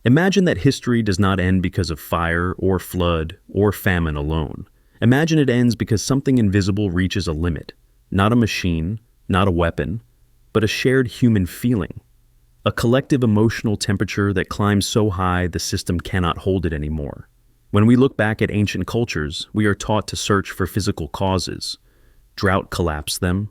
Imagine that history does not end because of fire or flood or famine alone. Imagine it ends because something invisible reaches a limit. Not a machine, not a weapon, but a shared human feeling. A collective emotional temperature that climbs so high the system cannot hold it anymore. When we look back at ancient cultures, we are taught to search for physical causes. Drought collapsed them.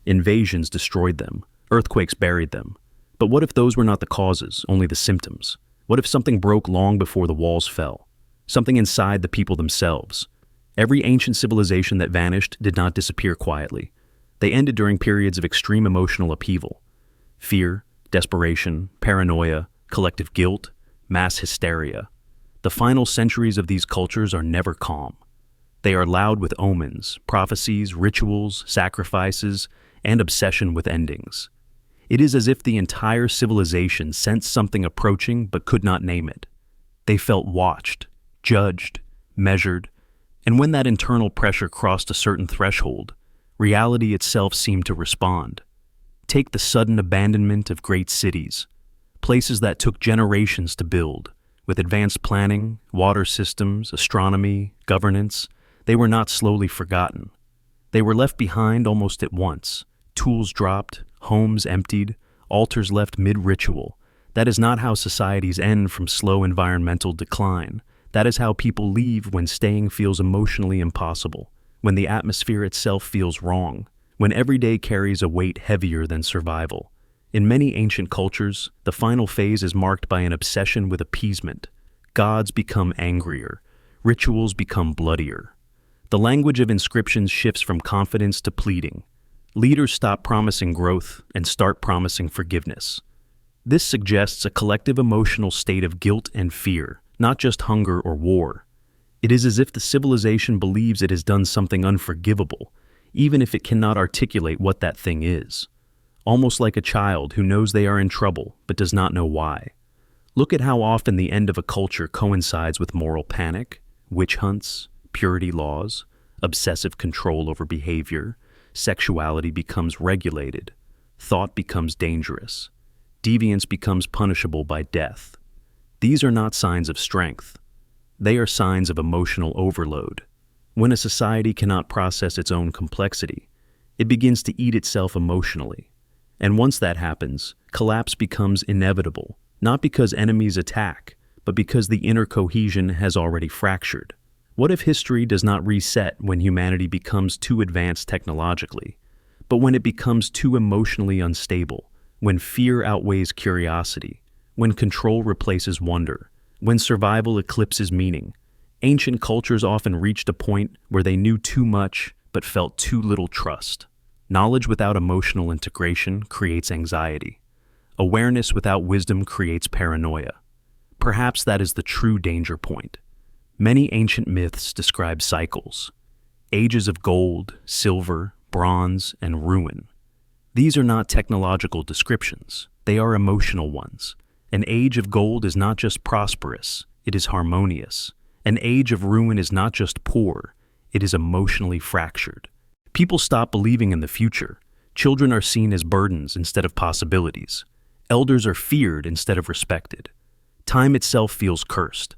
Invasions destroyed them. Earthquakes buried them. But what if those were not the causes, only the symptoms? What if something broke long before the walls fell? Something inside the people themselves. Every ancient civilization that vanished did not disappear quietly. They ended during periods of extreme emotional upheaval. Fear, desperation, paranoia, collective guilt, mass hysteria. The final centuries of these cultures are never calm. They are loud with omens, prophecies, rituals, sacrifices, and obsession with endings. It is as if the entire civilization sensed something approaching but could not name it. They felt watched, judged, measured, and when that internal pressure crossed a certain threshold, reality itself seemed to respond. Take the sudden abandonment of great cities, places that took generations to build. With advanced planning, water systems, astronomy, governance, they were not slowly forgotten. They were left behind almost at once. Tools dropped, homes emptied, altars left mid-ritual. That is not how societies end from slow environmental decline. That is how people leave when staying feels emotionally impossible, when the atmosphere itself feels wrong, when every day carries a weight heavier than survival. In many ancient cultures, the final phase is marked by an obsession with appeasement. Gods become angrier. Rituals become bloodier. The language of inscriptions shifts from confidence to pleading. Leaders stop promising growth and start promising forgiveness. This suggests a collective emotional state of guilt and fear, not just hunger or war. It is as if the civilization believes it has done something unforgivable, even if it cannot articulate what that thing is. Almost like a child who knows they are in trouble but does not know why. Look at how often the end of a culture coincides with moral panic, witch hunts, purity laws, obsessive control over behavior. Sexuality becomes regulated. Thought becomes dangerous. Deviance becomes punishable by death. These are not signs of strength. They are signs of emotional overload. When a society cannot process its own complexity, it begins to eat itself emotionally. And once that happens, collapse becomes inevitable, not because enemies attack, but because the inner cohesion has already fractured. What if history does not reset when humanity becomes too advanced technologically, but when it becomes too emotionally unstable, when fear outweighs curiosity, when control replaces wonder, when survival eclipses meaning? Ancient cultures often reached a point where they knew too much but felt too little trust. Knowledge without emotional integration creates anxiety. Awareness without wisdom creates paranoia. Perhaps that is the true danger point. Many ancient myths describe cycles, ages of gold, silver, bronze, and ruin. These are not technological descriptions, they are emotional ones. An age of gold is not just prosperous, it is harmonious. An age of ruin is not just poor, it is emotionally fractured. People stop believing in the future. Children are seen as burdens instead of possibilities. Elders are feared instead of respected. Time itself feels cursed.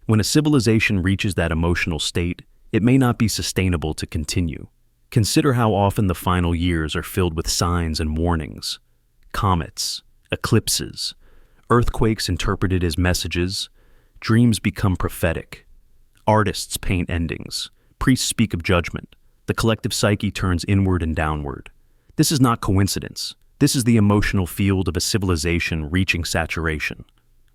When a civilization reaches that emotional state, it may not be sustainable to continue. Consider how often the final years are filled with signs and warnings. Comets, eclipses, earthquakes interpreted as messages, dreams become prophetic. Artists paint endings, priests speak of judgment. The collective psyche turns inward and downward. This is not coincidence. This is the emotional field of a civilization reaching saturation.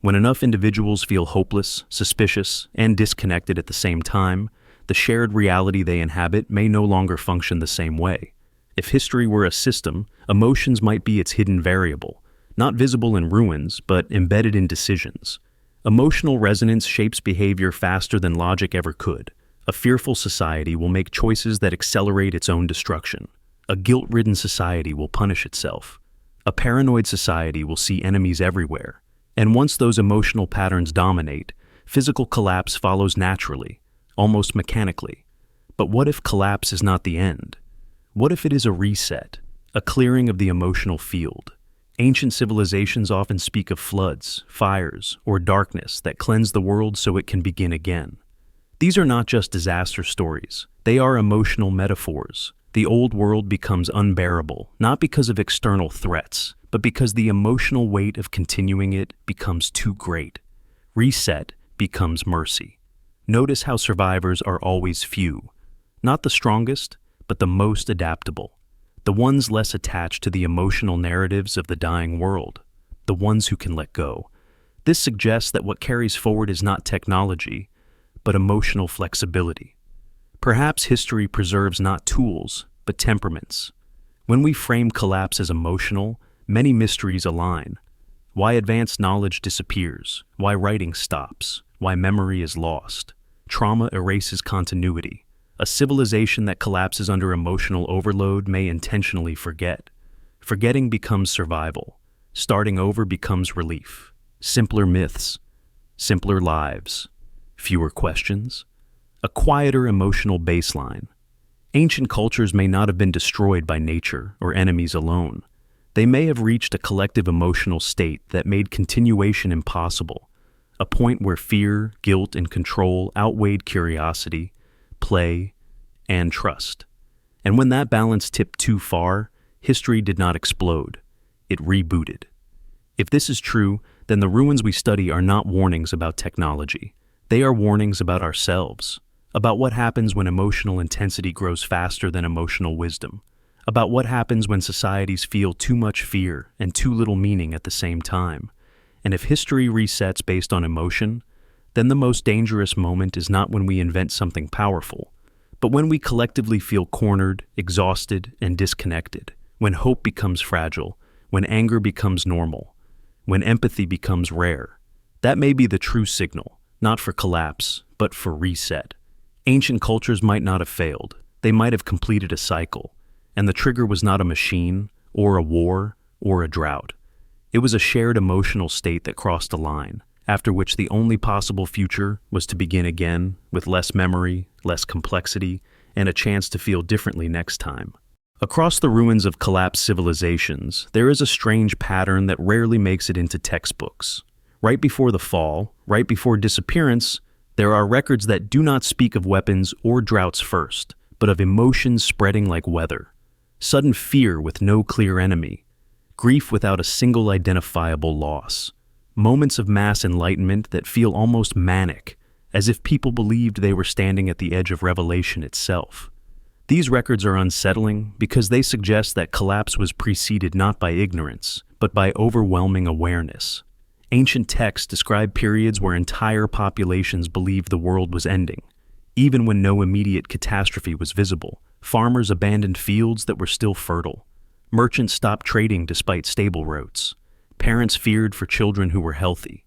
When enough individuals feel hopeless, suspicious, and disconnected at the same time, the shared reality they inhabit may no longer function the same way. If history were a system, emotions might be its hidden variable, not visible in ruins, but embedded in decisions. Emotional resonance shapes behavior faster than logic ever could. A fearful society will make choices that accelerate its own destruction. A guilt-ridden society will punish itself. A paranoid society will see enemies everywhere. And once those emotional patterns dominate, physical collapse follows naturally, almost mechanically. But what if collapse is not the end? What if it is a reset, a clearing of the emotional field? Ancient civilizations often speak of floods, fires, or darkness that cleanse the world so it can begin again. These are not just disaster stories, they are emotional metaphors. The old world becomes unbearable, not because of external threats, but because the emotional weight of continuing it becomes too great. Reset becomes mercy. Notice how survivors are always few. Not the strongest, but the most adaptable. The ones less attached to the emotional narratives of the dying world. The ones who can let go. This suggests that what carries forward is not technology, but emotional flexibility. Perhaps history preserves not tools, but temperaments. When we frame collapse as emotional, many mysteries align. Why advanced knowledge disappears, why writing stops, why memory is lost. Trauma erases continuity. A civilization that collapses under emotional overload may intentionally forget. Forgetting becomes survival. Starting over becomes relief. Simpler myths, simpler lives, fewer questions, a quieter emotional baseline. Ancient cultures may not have been destroyed by nature or enemies alone. They may have reached a collective emotional state that made continuation impossible, a point where fear, guilt, and control outweighed curiosity, play, and trust. And when that balance tipped too far, history did not explode. It rebooted. If this is true, then the ruins we study are not warnings about technology. They are warnings about ourselves, about what happens when emotional intensity grows faster than emotional wisdom, about what happens when societies feel too much fear and too little meaning at the same time. And if history resets based on emotion, then the most dangerous moment is not when we invent something powerful, but when we collectively feel cornered, exhausted, and disconnected, when hope becomes fragile, when anger becomes normal, when empathy becomes rare. That may be the true signal, not for collapse, but for reset. Ancient cultures might not have failed. They might have completed a cycle, and the trigger was not a machine, or a war, or a drought. It was a shared emotional state that crossed a line, after which the only possible future was to begin again with less memory, less complexity, and a chance to feel differently next time. Across the ruins of collapsed civilizations, there is a strange pattern that rarely makes it into textbooks. Right before the fall, right before disappearance, there are records that do not speak of weapons or droughts first, but of emotions spreading like weather. Sudden fear with no clear enemy. Grief without a single identifiable loss. Moments of mass enlightenment that feel almost manic, as if people believed they were standing at the edge of revelation itself. These records are unsettling because they suggest that collapse was preceded not by ignorance, but by overwhelming awareness. Ancient texts describe periods where entire populations believed the world was ending. Even when no immediate catastrophe was visible, farmers abandoned fields that were still fertile. Merchants stopped trading despite stable routes. Parents feared for children who were healthy.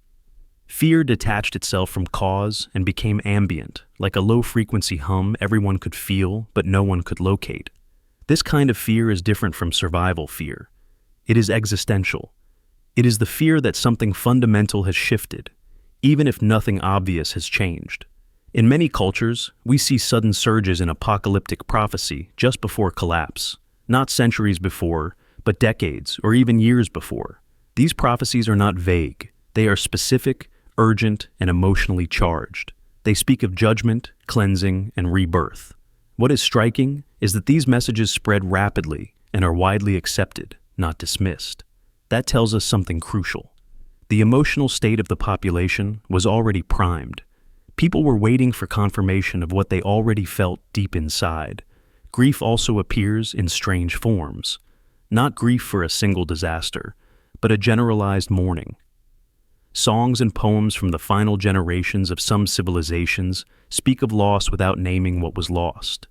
Fear detached itself from cause and became ambient, like a low-frequency hum everyone could feel but no one could locate. This kind of fear is different from survival fear. It is existential. It is the fear that something fundamental has shifted, even if nothing obvious has changed. In many cultures, we see sudden surges in apocalyptic prophecy just before collapse, not centuries before, but decades or even years before. These prophecies are not vague. They are specific, urgent, and emotionally charged. They speak of judgment, cleansing, and rebirth. What is striking is that these messages spread rapidly and are widely accepted, not dismissed. That tells us something crucial. The emotional state of the population was already primed. People were waiting for confirmation of what they already felt deep inside. Grief also appears in strange forms. Not grief for a single disaster, but a generalized mourning. Songs and poems from the final generations of some civilizations speak of loss without naming what was lost.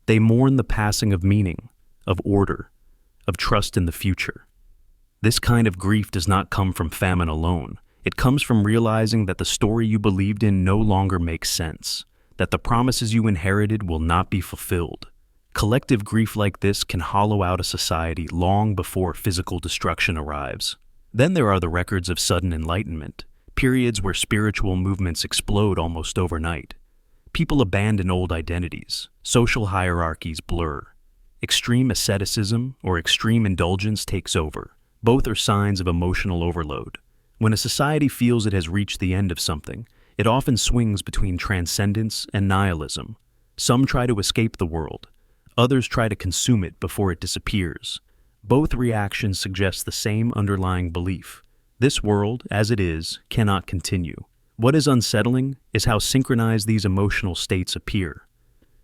They mourn the passing of meaning, of order, of trust in the future. This kind of grief does not come from famine alone. It comes from realizing that the story you believed in no longer makes sense, that the promises you inherited will not be fulfilled. Collective grief like this can hollow out a society long before physical destruction arrives. Then there are the records of sudden enlightenment, periods where spiritual movements explode almost overnight. People abandon old identities, social hierarchies blur. Extreme asceticism or extreme indulgence takes over. Both are signs of emotional overload. When a society feels it has reached the end of something, it often swings between transcendence and nihilism. Some try to escape the world. Others try to consume it before it disappears. Both reactions suggest the same underlying belief. This world, as it is, cannot continue. What is unsettling is how synchronized these emotional states appear.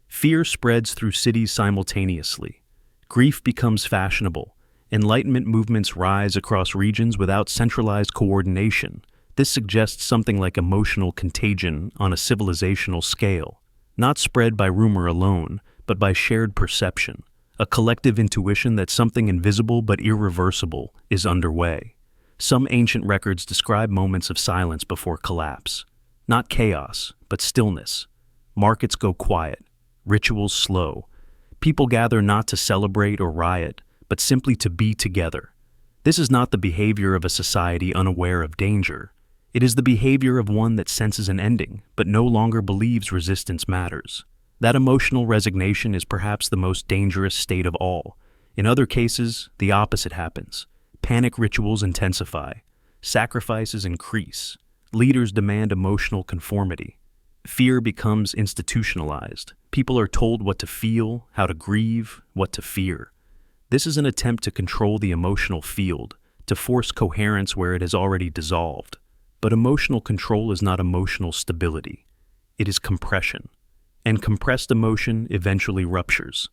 Fear spreads through cities simultaneously. Grief becomes fashionable. Enlightenment movements rise across regions without centralized coordination. This suggests something like emotional contagion on a civilizational scale, not spread by rumor alone, but by shared perception, a collective intuition that something invisible but irreversible is underway. Some ancient records describe moments of silence before collapse. Not chaos, but stillness. Markets go quiet, rituals slow. People gather not to celebrate or riot, but simply to be together. This is not the behavior of a society unaware of danger. It is the behavior of one that senses an ending, but no longer believes resistance matters. That emotional resignation is perhaps the most dangerous state of all. In other cases, the opposite happens. Panic rituals intensify. Sacrifices increase. Leaders demand emotional conformity. Fear becomes institutionalized. People are told what to feel, how to grieve, what to fear. This is an attempt to control the emotional field, to force coherence where it has already dissolved. But emotional control is not emotional stability. It is compression. And compressed emotion eventually ruptures.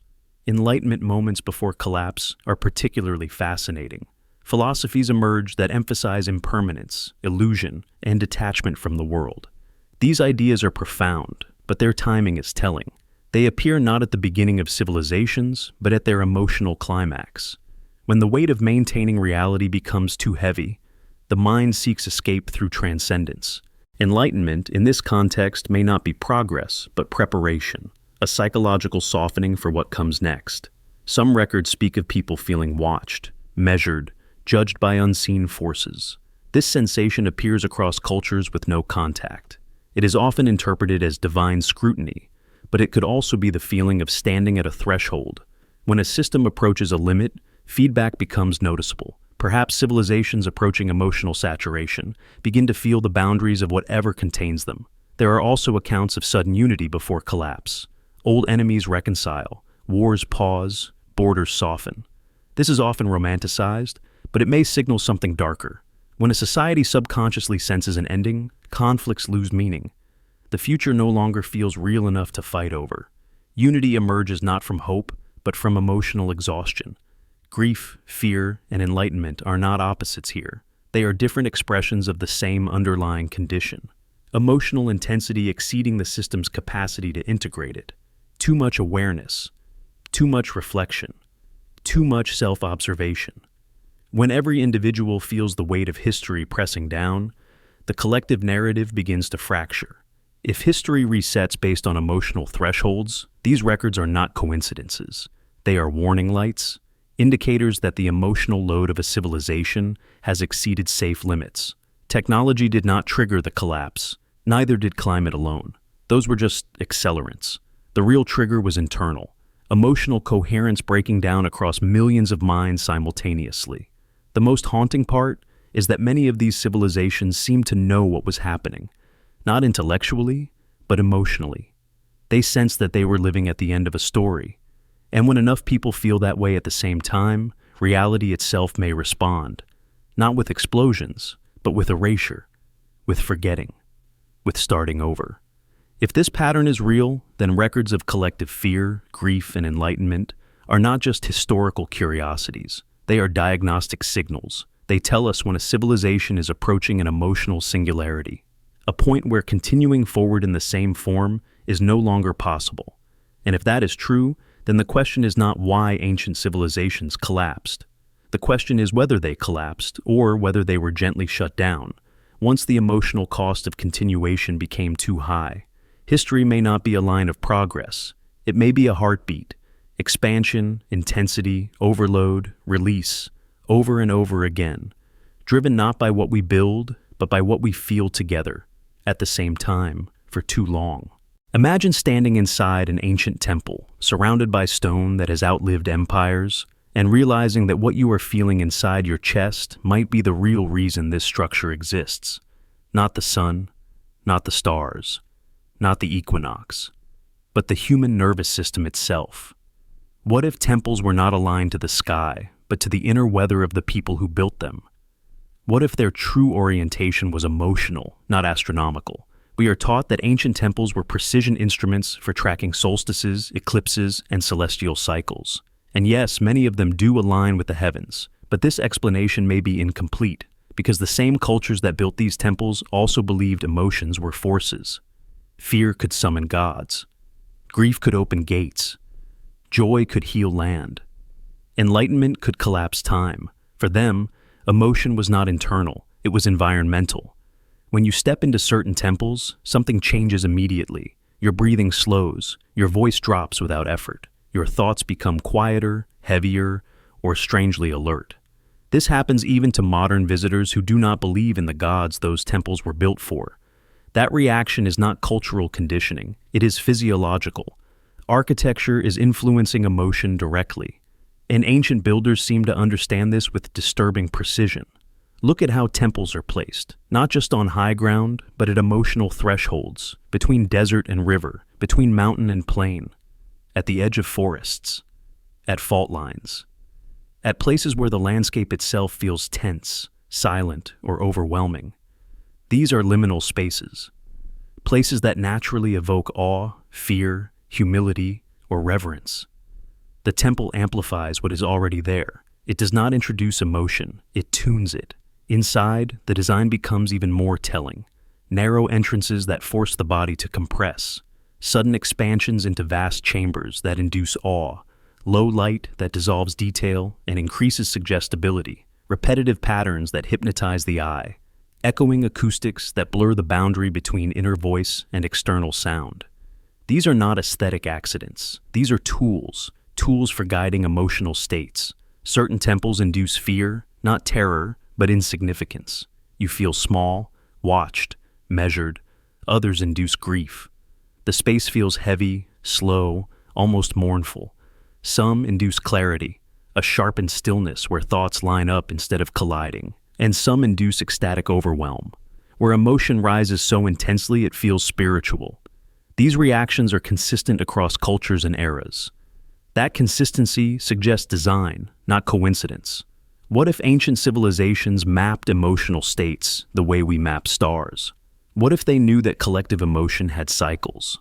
Enlightenment moments before collapse are particularly fascinating. Philosophies emerge that emphasize impermanence, illusion, and detachment from the world. These ideas are profound, but their timing is telling. They appear not at the beginning of civilizations, but at their emotional climax. When the weight of maintaining reality becomes too heavy, the mind seeks escape through transcendence. Enlightenment, in this context, may not be progress, but preparation, a psychological softening for what comes next. Some records speak of people feeling watched, measured, judged by unseen forces. This sensation appears across cultures with no contact. It is often interpreted as divine scrutiny, but it could also be the feeling of standing at a threshold. When a system approaches a limit, feedback becomes noticeable. Perhaps civilizations approaching emotional saturation begin to feel the boundaries of whatever contains them. There are also accounts of sudden unity before collapse. Old enemies reconcile, wars pause, borders soften. This is often romanticized, but it may signal something darker. When a society subconsciously senses an ending, conflicts lose meaning. The future no longer feels real enough to fight over. Unity emerges not from hope, but from emotional exhaustion. Grief, fear, and enlightenment are not opposites here. They are different expressions of the same underlying condition. Emotional intensity exceeding the system's capacity to integrate it. Too much awareness. Too much reflection. Too much self-observation. When every individual feels the weight of history pressing down, the collective narrative begins to fracture. If history resets based on emotional thresholds, these records are not coincidences. They are warning lights, indicators that the emotional load of a civilization has exceeded safe limits. Technology did not trigger the collapse, neither did climate alone. Those were just accelerants. The real trigger was internal, emotional coherence breaking down across millions of minds simultaneously. The most haunting part is that many of these civilizations seemed to know what was happening, not intellectually, but emotionally. They sensed that they were living at the end of a story. And when enough people feel that way at the same time, reality itself may respond, not with explosions, but with erasure, with forgetting, with starting over. If this pattern is real, then records of collective fear, grief, and enlightenment are not just historical curiosities. They are diagnostic signals. They tell us when a civilization is approaching an emotional singularity, a point where continuing forward in the same form is no longer possible. And if that is true, then the question is not why ancient civilizations collapsed. The question is whether they collapsed or whether they were gently shut down. Once the emotional cost of continuation became too high, history may not be a line of progress. It may be a heartbeat, expansion, intensity, overload, release, over and over again, driven not by what we build, but by what we feel together, at the same time, for too long. Imagine standing inside an ancient temple, surrounded by stone that has outlived empires, and realizing that what you are feeling inside your chest might be the real reason this structure exists. Not the sun, not the stars, not the equinox, but the human nervous system itself. What if temples were not aligned to the sky, but to the inner weather of the people who built them? What if their true orientation was emotional, not astronomical? We are taught that ancient temples were precision instruments for tracking solstices, eclipses, and celestial cycles. And yes, many of them do align with the heavens, but this explanation may be incomplete, because the same cultures that built these temples also believed emotions were forces. Fear could summon gods. Grief could open gates. Joy could heal land. Enlightenment could collapse time. For them, emotion was not internal, it was environmental. When you step into certain temples, something changes immediately. Your breathing slows, your voice drops without effort. Your thoughts become quieter, heavier, or strangely alert. This happens even to modern visitors who do not believe in the gods those temples were built for. That reaction is not cultural conditioning, it is physiological. Architecture is influencing emotion directly, and ancient builders seem to understand this with disturbing precision. Look at how temples are placed, not just on high ground, but at emotional thresholds, between desert and river, between mountain and plain, at the edge of forests, at fault lines, at places where the landscape itself feels tense, silent, or overwhelming. These are liminal spaces, places that naturally evoke awe, fear, humility, or reverence. The temple amplifies what is already there. It does not introduce emotion, it tunes it. Inside, the design becomes even more telling. Narrow entrances that force the body to compress, sudden expansions into vast chambers that induce awe, low light that dissolves detail and increases suggestibility, repetitive patterns that hypnotize the eye, echoing acoustics that blur the boundary between inner voice and external sound. These are not aesthetic accidents. These are tools for guiding emotional states. Certain temples induce fear, not terror, but insignificance. You feel small, watched, measured. Others induce grief. The space feels heavy, slow, almost mournful. Some induce clarity, a sharpened stillness where thoughts line up instead of colliding. And some induce ecstatic overwhelm, where emotion rises so intensely it feels spiritual. These reactions are consistent across cultures and eras. That consistency suggests design, not coincidence. What if ancient civilizations mapped emotional states the way we map stars? What if they knew that collective emotion had cycles?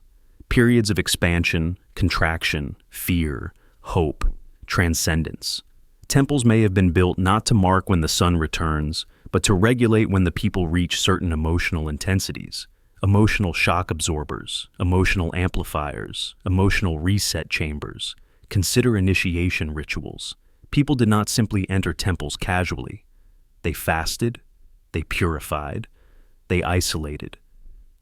Periods of expansion, contraction, fear, hope, transcendence. Temples may have been built not to mark when the sun returns, but to regulate when the people reach certain emotional intensities. Emotional shock absorbers, emotional amplifiers, emotional reset chambers. Consider initiation rituals. People did not simply enter temples casually. They fasted, they purified, they isolated.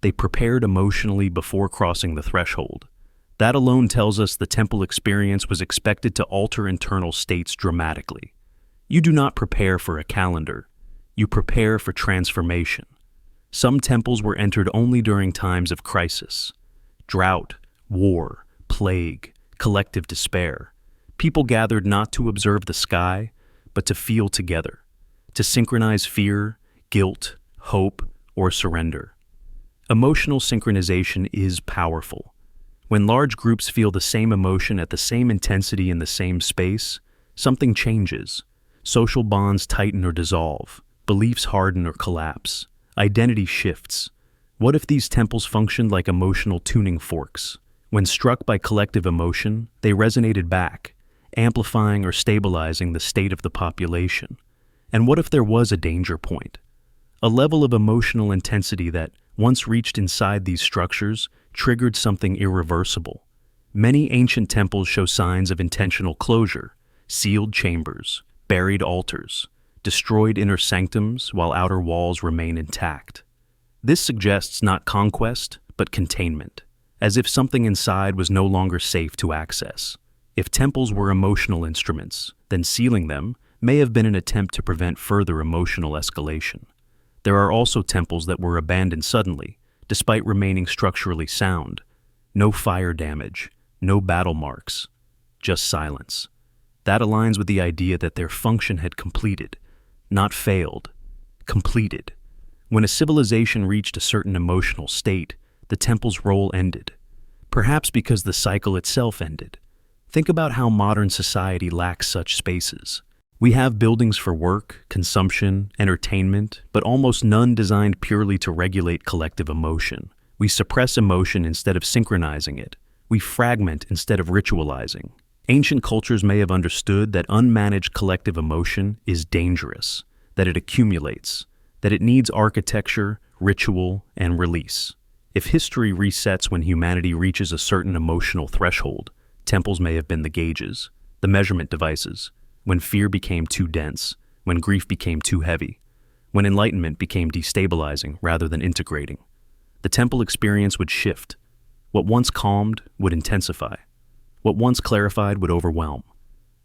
They prepared emotionally before crossing the threshold. That alone tells us the temple experience was expected to alter internal states dramatically. You do not prepare for a calendar. You prepare for transformation. Some temples were entered only during times of crisis. Drought, war, plague, collective despair. People gathered not to observe the sky, but to feel together, to synchronize fear, guilt, hope, or surrender. Emotional synchronization is powerful. When large groups feel the same emotion at the same intensity in the same space, something changes. Social bonds tighten or dissolve, beliefs harden or collapse, identity shifts. What if these temples functioned like emotional tuning forks? When struck by collective emotion, they resonated back, amplifying or stabilizing the state of the population. And what if there was a danger point? A level of emotional intensity that, once reached inside these structures, triggered something irreversible. Many ancient temples show signs of intentional closure, sealed chambers, buried altars, destroyed inner sanctums while outer walls remain intact. This suggests not conquest, but containment, as if something inside was no longer safe to access. If temples were emotional instruments, then sealing them may have been an attempt to prevent further emotional escalation. There are also temples that were abandoned suddenly, despite remaining structurally sound. No fire damage, no battle marks, just silence. That aligns with the idea that their function had completed, not failed, completed. When a civilization reached a certain emotional state, the temple's role ended, perhaps because the cycle itself ended. Think about how modern society lacks such spaces. We have buildings for work, consumption, entertainment, but almost none designed purely to regulate collective emotion. We suppress emotion instead of synchronizing it. We fragment instead of ritualizing. Ancient cultures may have understood that unmanaged collective emotion is dangerous, that it accumulates, that it needs architecture, ritual, and release. If history resets when humanity reaches a certain emotional threshold, temples may have been the gauges, the measurement devices, when fear became too dense, when grief became too heavy, when enlightenment became destabilizing rather than integrating. The temple experience would shift. What once calmed would intensify. What once clarified would overwhelm.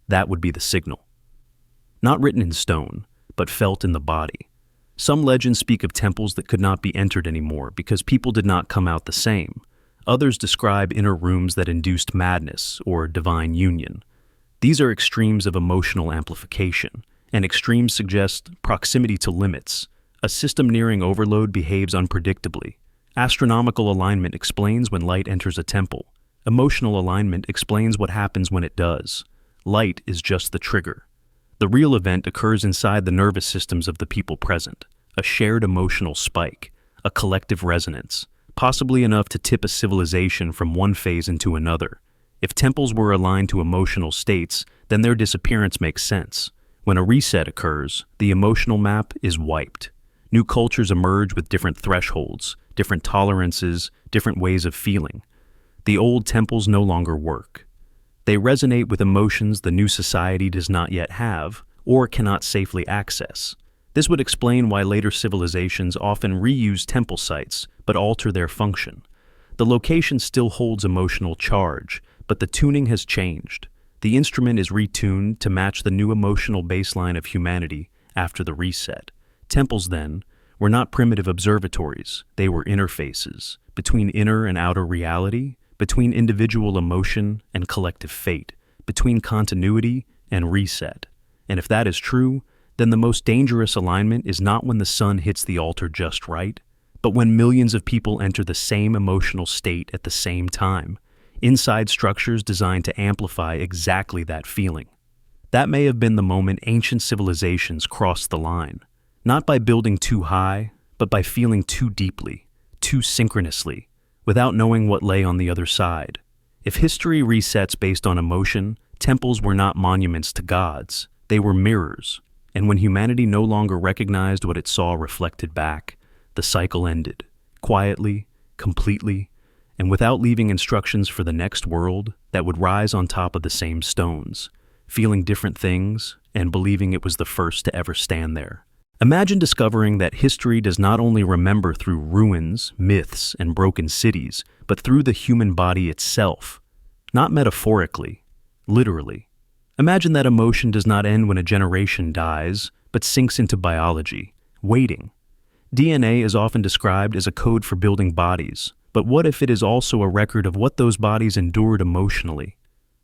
That would be the signal. Not written in stone, but felt in the body. Some legends speak of temples that could not be entered anymore because people did not come out the same. Others describe inner rooms that induced madness or divine union. These are extremes of emotional amplification, and extremes suggest proximity to limits. A system nearing overload behaves unpredictably. Astronomical alignment explains when light enters a temple. Emotional alignment explains what happens when it does. Light is just the trigger. The real event occurs inside the nervous systems of the people present, a shared emotional spike, a collective resonance, possibly enough to tip a civilization from one phase into another. If temples were aligned to emotional states, then their disappearance makes sense. When a reset occurs, the emotional map is wiped. New cultures emerge with different thresholds, different tolerances, different ways of feeling. The old temples no longer work. They resonate with emotions the new society does not yet have or cannot safely access. This would explain why later civilizations often reuse temple sites but alter their function. The location still holds emotional charge, but the tuning has changed. The instrument is retuned to match the new emotional baseline of humanity after the reset. Temples, then, were not primitive observatories. They were interfaces between inner and outer reality, between individual emotion and collective fate, between continuity and reset. And if that is true, then the most dangerous alignment is not when the sun hits the altar just right, but when millions of people enter the same emotional state at the same time, inside structures designed to amplify exactly that feeling. That may have been the moment ancient civilizations crossed the line, not by building too high, but by feeling too deeply, too synchronously, without knowing what lay on the other side. If history resets based on emotion, temples were not monuments to gods, they were mirrors, and when humanity no longer recognized what it saw reflected back, the cycle ended, quietly, completely, and without leaving instructions for the next world that would rise on top of the same stones, feeling different things and believing it was the first to ever stand there. Imagine discovering that history does not only remember through ruins, myths, and broken cities, but through the human body itself. Not metaphorically, literally. Imagine that emotion does not end when a generation dies, but sinks into biology, waiting. DNA is often described as a code for building bodies, but what if it is also a record of what those bodies endured emotionally?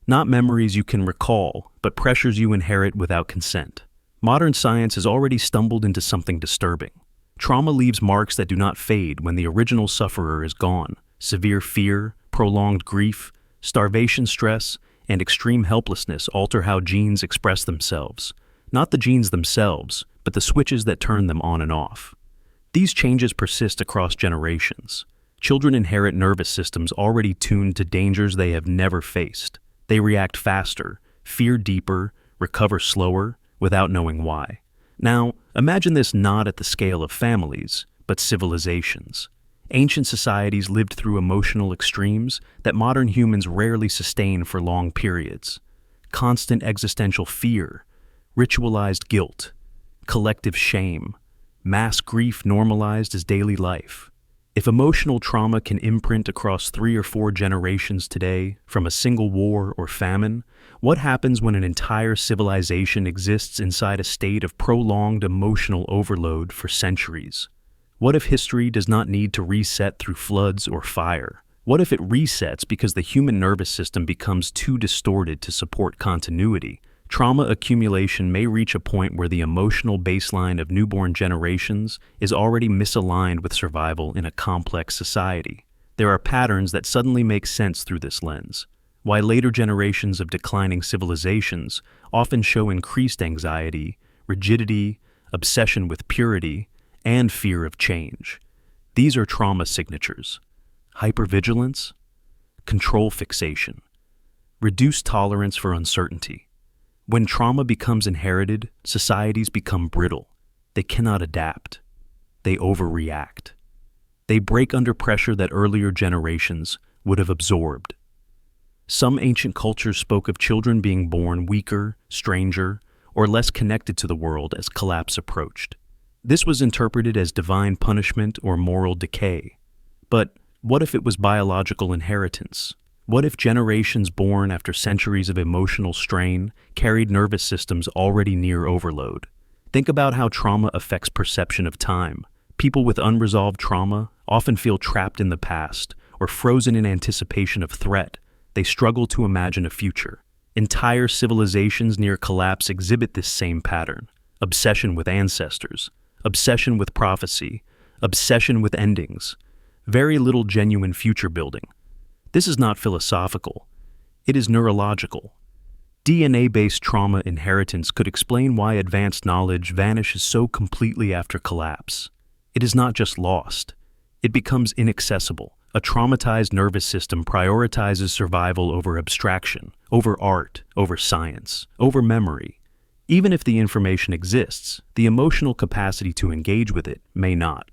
Not memories you can recall, but pressures you inherit without consent. Modern science has already stumbled into something disturbing. Trauma leaves marks that do not fade when the original sufferer is gone. Severe fear, prolonged grief, starvation stress, and extreme helplessness alter how genes express themselves. Not the genes themselves, but the switches that turn them on and off. These changes persist across generations. Children inherit nervous systems already tuned to dangers they have never faced. They react faster, fear deeper, recover slower, without knowing why. Now, imagine this not at the scale of families, but civilizations. Ancient societies lived through emotional extremes that modern humans rarely sustain for long periods. Constant existential fear, ritualized guilt, collective shame, mass grief normalized as daily life. If emotional trauma can imprint across 3 or 4 generations today, from a single war or famine, what happens when an entire civilization exists inside a state of prolonged emotional overload for centuries? What if history does not need to reset through floods or fire? What if it resets because the human nervous system becomes too distorted to support continuity, Trauma accumulation may reach a point where the emotional baseline of newborn generations is already misaligned with survival in a complex society. There are patterns that suddenly make sense through this lens, why later generations of declining civilizations often show increased anxiety, rigidity, obsession with purity, and fear of change. These are trauma signatures: hypervigilance, control fixation, reduced tolerance for uncertainty. When trauma becomes inherited, societies become brittle. They cannot adapt. They overreact. They break under pressure that earlier generations would have absorbed. Some ancient cultures spoke of children being born weaker, stranger, or less connected to the world as collapse approached. This was interpreted as divine punishment or moral decay. But what if it was biological inheritance? What if generations born after centuries of emotional strain carried nervous systems already near overload? Think about how trauma affects perception of time. People with unresolved trauma often feel trapped in the past or frozen in anticipation of threat. They struggle to imagine a future. Entire civilizations near collapse exhibit this same pattern: obsession with ancestors, obsession with prophecy, obsession with endings. Very little genuine future building. This is not philosophical. It is neurological. DNA-based trauma inheritance could explain why advanced knowledge vanishes so completely after collapse. It is not just lost. It becomes inaccessible. A traumatized nervous system prioritizes survival over abstraction, over art, over science, over memory. Even if the information exists, the emotional capacity to engage with it may not.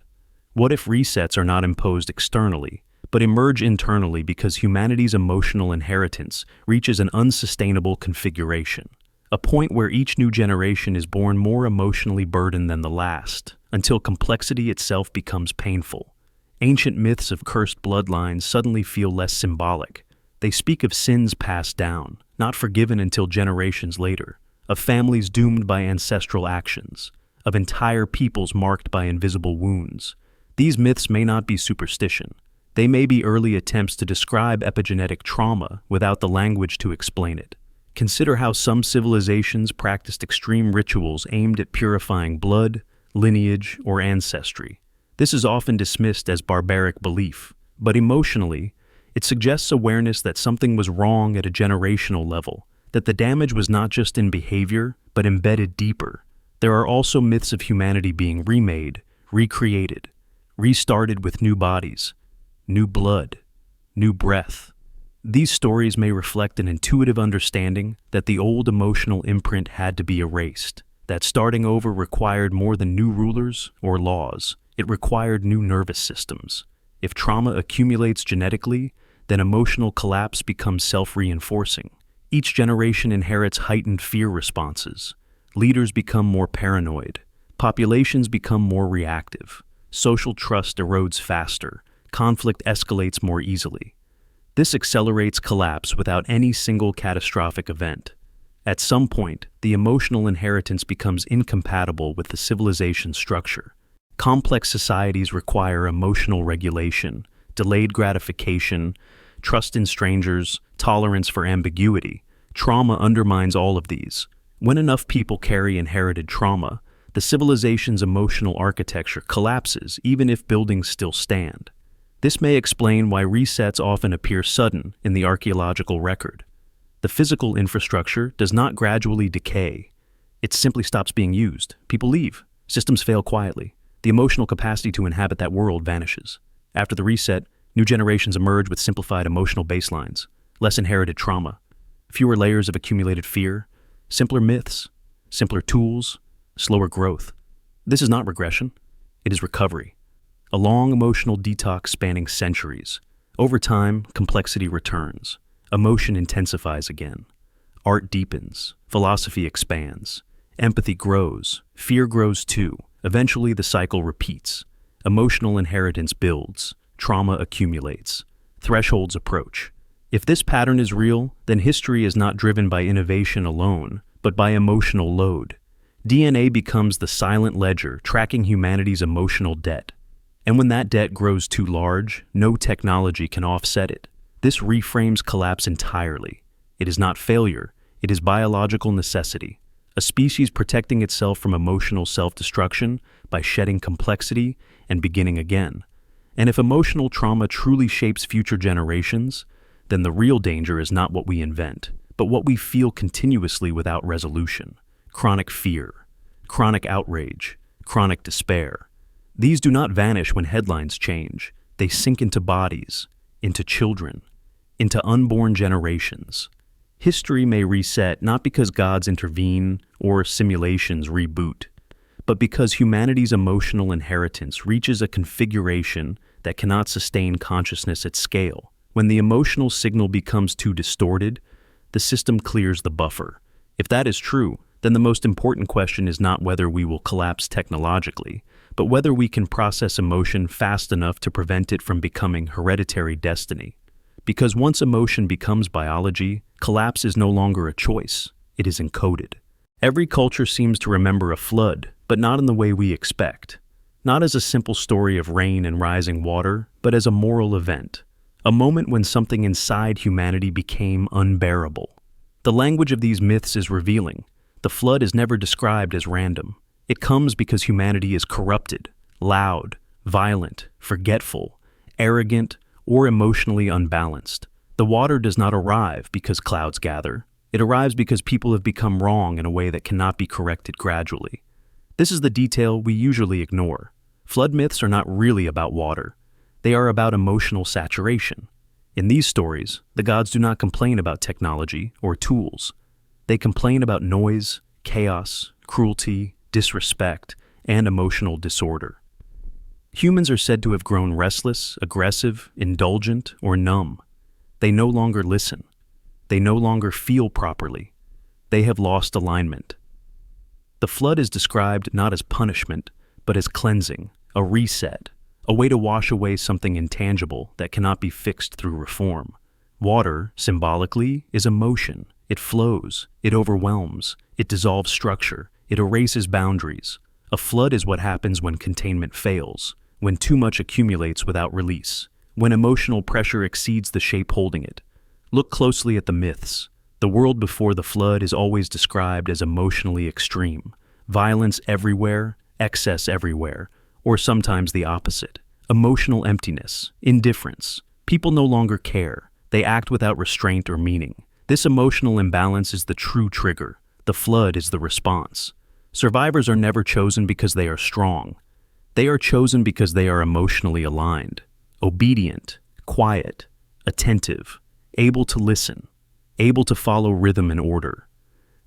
What if resets are not imposed externally, but emerge internally because humanity's emotional inheritance reaches an unsustainable configuration, a point where each new generation is born more emotionally burdened than the last, until complexity itself becomes painful? Ancient myths of cursed bloodlines suddenly feel less symbolic. They speak of sins passed down, not forgiven until generations later, of families doomed by ancestral actions, of entire peoples marked by invisible wounds. These myths may not be superstition. They may be early attempts to describe epigenetic trauma without the language to explain it. Consider how some civilizations practiced extreme rituals aimed at purifying blood, lineage, or ancestry. This is often dismissed as barbaric belief, but emotionally, it suggests awareness that something was wrong at a generational level, that the damage was not just in behavior, but embedded deeper. There are also myths of humanity being remade, recreated, restarted with new bodies, new blood, new breath. These stories may reflect an intuitive understanding that the old emotional imprint had to be erased, that starting over required more than new rulers or laws. It required new nervous systems. If trauma accumulates genetically, then emotional collapse becomes self-reinforcing. Each generation inherits heightened fear responses. Leaders become more paranoid. Populations become more reactive. Social trust erodes faster. Conflict escalates more easily. This accelerates collapse without any single catastrophic event. At some point, the emotional inheritance becomes incompatible with the civilization's structure. Complex societies require emotional regulation, delayed gratification, trust in strangers, tolerance for ambiguity. Trauma undermines all of these. When enough people carry inherited trauma, the civilization's emotional architecture collapses even if buildings still stand. This may explain why resets often appear sudden in the archaeological record. The physical infrastructure does not gradually decay. It simply stops being used. People leave. Systems fail quietly. The emotional capacity to inhabit that world vanishes. After the reset, new generations emerge with simplified emotional baselines, less inherited trauma, fewer layers of accumulated fear, simpler myths, simpler tools, slower growth. This is not regression. It is recovery. A long emotional detox spanning centuries. Over time, complexity returns. Emotion intensifies again. Art deepens. Philosophy expands. Empathy grows. Fear grows too. Eventually, the cycle repeats. Emotional inheritance builds. Trauma accumulates. Thresholds approach. If this pattern is real, then history is not driven by innovation alone, but by emotional load. DNA becomes the silent ledger tracking humanity's emotional debt. And when that debt grows too large, no technology can offset it. This reframes collapse entirely. It is not failure, It is biological necessity, a species protecting itself from emotional self-destruction by shedding complexity and beginning again. And if emotional trauma truly shapes future generations, then the real danger is not what we invent, but what we feel continuously without resolution. Chronic fear, chronic outrage, chronic despair. These do not vanish when headlines change. They sink into bodies, into children, into unborn generations. History may reset not because gods intervene or simulations reboot, but because humanity's emotional inheritance reaches a configuration that cannot sustain consciousness at scale. When the emotional signal becomes too distorted, the system clears the buffer. If that is true, then the most important question is not whether we will collapse technologically, but whether we can process emotion fast enough to prevent it from becoming hereditary destiny. Because once emotion becomes biology, collapse is no longer a choice, it is encoded. Every culture seems to remember a flood, but not in the way we expect. Not as a simple story of rain and rising water, but as a moral event. A moment when something inside humanity became unbearable. The language of these myths is revealing. The flood is never described as random. It comes because humanity is corrupted, loud, violent, forgetful, arrogant, or emotionally unbalanced. The water does not arrive because clouds gather. It arrives because people have become wrong in a way that cannot be corrected gradually. This is the detail we usually ignore. Flood myths are not really about water. They are about emotional saturation. In these stories, the gods do not complain about technology or tools. They complain about noise, chaos, cruelty, disrespect, and emotional disorder. Humans are said to have grown restless, aggressive, indulgent, or numb. They no longer listen. They no longer feel properly. They have lost alignment. The flood is described not as punishment, but as cleansing, a reset, a way to wash away something intangible that cannot be fixed through reform. Water, symbolically, is emotion. It flows, it overwhelms, it dissolves structure, it erases boundaries. A flood is what happens when containment fails, when too much accumulates without release, when emotional pressure exceeds the shape holding it. Look closely at the myths. The world before the flood is always described as emotionally extreme. Violence everywhere, excess everywhere, or sometimes the opposite. Emotional emptiness, indifference. People no longer care. They act without restraint or meaning. This emotional imbalance is the true trigger. The flood is the response. Survivors are never chosen because they are strong. They are chosen because they are emotionally aligned, obedient, quiet, attentive, able to listen, able to follow rhythm and order.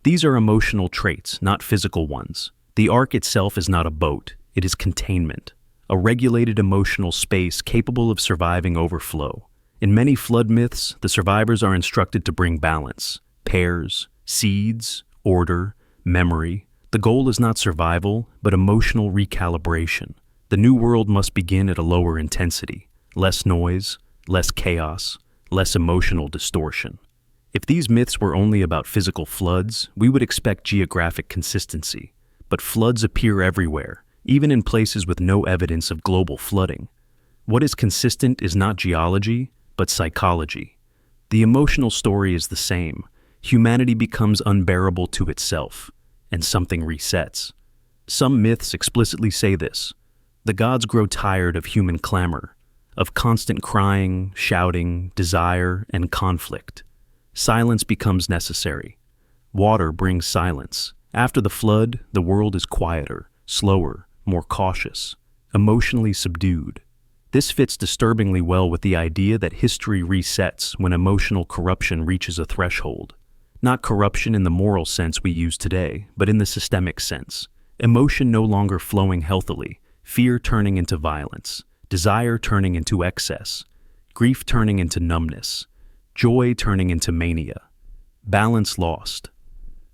These are emotional traits, not physical ones. The ark itself is not a boat, it is containment, a regulated emotional space capable of surviving overflow. In many flood myths, the survivors are instructed to bring balance, pairs, seeds, order, memory. The goal is not survival, but emotional recalibration. The new world must begin at a lower intensity, less noise, less chaos, less emotional distortion. If these myths were only about physical floods, we would expect geographic consistency. But floods appear everywhere, even in places with no evidence of global flooding. What is consistent is not geology, but psychology. The emotional story is the same. Humanity becomes unbearable to itself, and something resets. Some myths explicitly say this. The gods grow tired of human clamor, of constant crying, shouting, desire, and conflict. Silence becomes necessary. Water brings silence. After the flood, the world is quieter, slower, more cautious, emotionally subdued. This fits disturbingly well with the idea that history resets when emotional corruption reaches a threshold. Not corruption in the moral sense we use today, but in the systemic sense. Emotion no longer flowing healthily, fear turning into violence, desire turning into excess, grief turning into numbness, joy turning into mania, balance lost.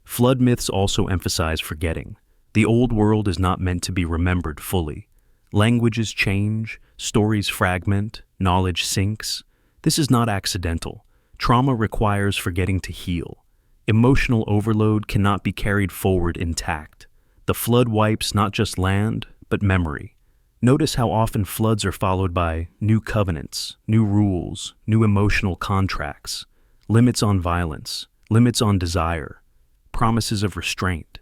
Flood myths also emphasize forgetting. The old world is not meant to be remembered fully. Languages change, stories fragment, knowledge sinks. This is not accidental. Trauma requires forgetting to heal. Emotional overload cannot be carried forward intact. The flood wipes not just land, but memory. Notice how often floods are followed by new covenants, new rules, new emotional contracts, limits on violence, limits on desire. promises of restraint.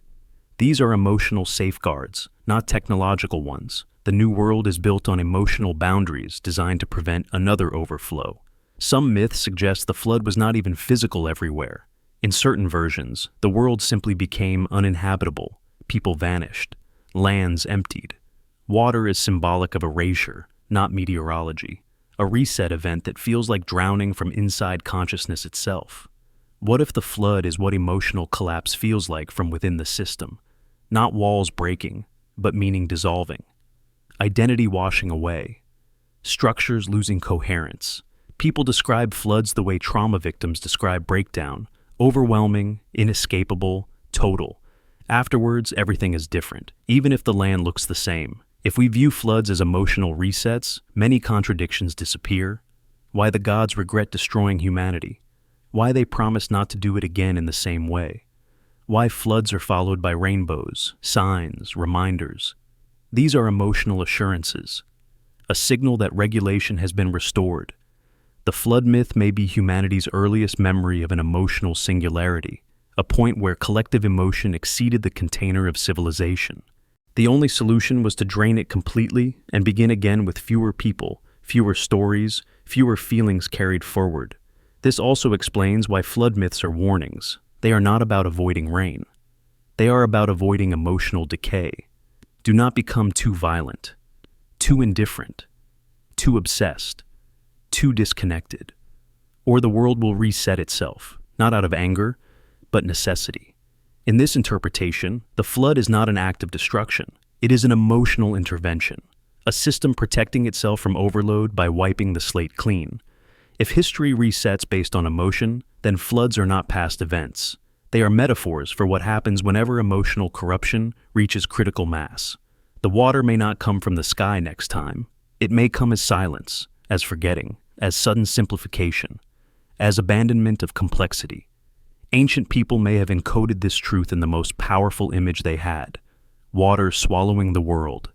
These are emotional safeguards, not technological ones. The new world is built on emotional boundaries designed to prevent another overflow. Some myths suggest the flood was not even physical everywhere. In certain versions, the world simply became uninhabitable. People vanished. Lands emptied. Water is symbolic of erasure, not meteorology. A reset event that feels like drowning from inside consciousness itself. What if the flood is what emotional collapse feels like from within the system? Not walls breaking, but meaning dissolving. Identity washing away. Structures losing coherence. People describe floods the way trauma victims describe breakdown. Overwhelming, inescapable, total. Afterwards, everything is different, even if the land looks the same. If we view floods as emotional resets, many contradictions disappear. Why the gods regret destroying humanity. Why they promise not to do it again in the same way. Why floods are followed by rainbows, signs, reminders. These are emotional assurances, a signal that regulation has been restored. The flood myth may be humanity's earliest memory of an emotional singularity, a point where collective emotion exceeded the container of civilization. The only solution was to drain it completely and begin again with fewer people, fewer stories, fewer feelings carried forward. This also explains why flood myths are warnings. They are not about avoiding rain. They are about avoiding emotional decay. Do not become too violent, too indifferent, too obsessed, too disconnected, or the world will reset itself, not out of anger, but necessity. In this interpretation, the flood is not an act of destruction. It is an emotional intervention, a system protecting itself from overload by wiping the slate clean. If history resets based on emotion, then floods are not past events. They are metaphors for what happens whenever emotional corruption reaches critical mass. The water may not come from the sky next time. It may come as silence, as forgetting, as sudden simplification, as abandonment of complexity. Ancient people may have encoded this truth in the most powerful image they had, water swallowing the world,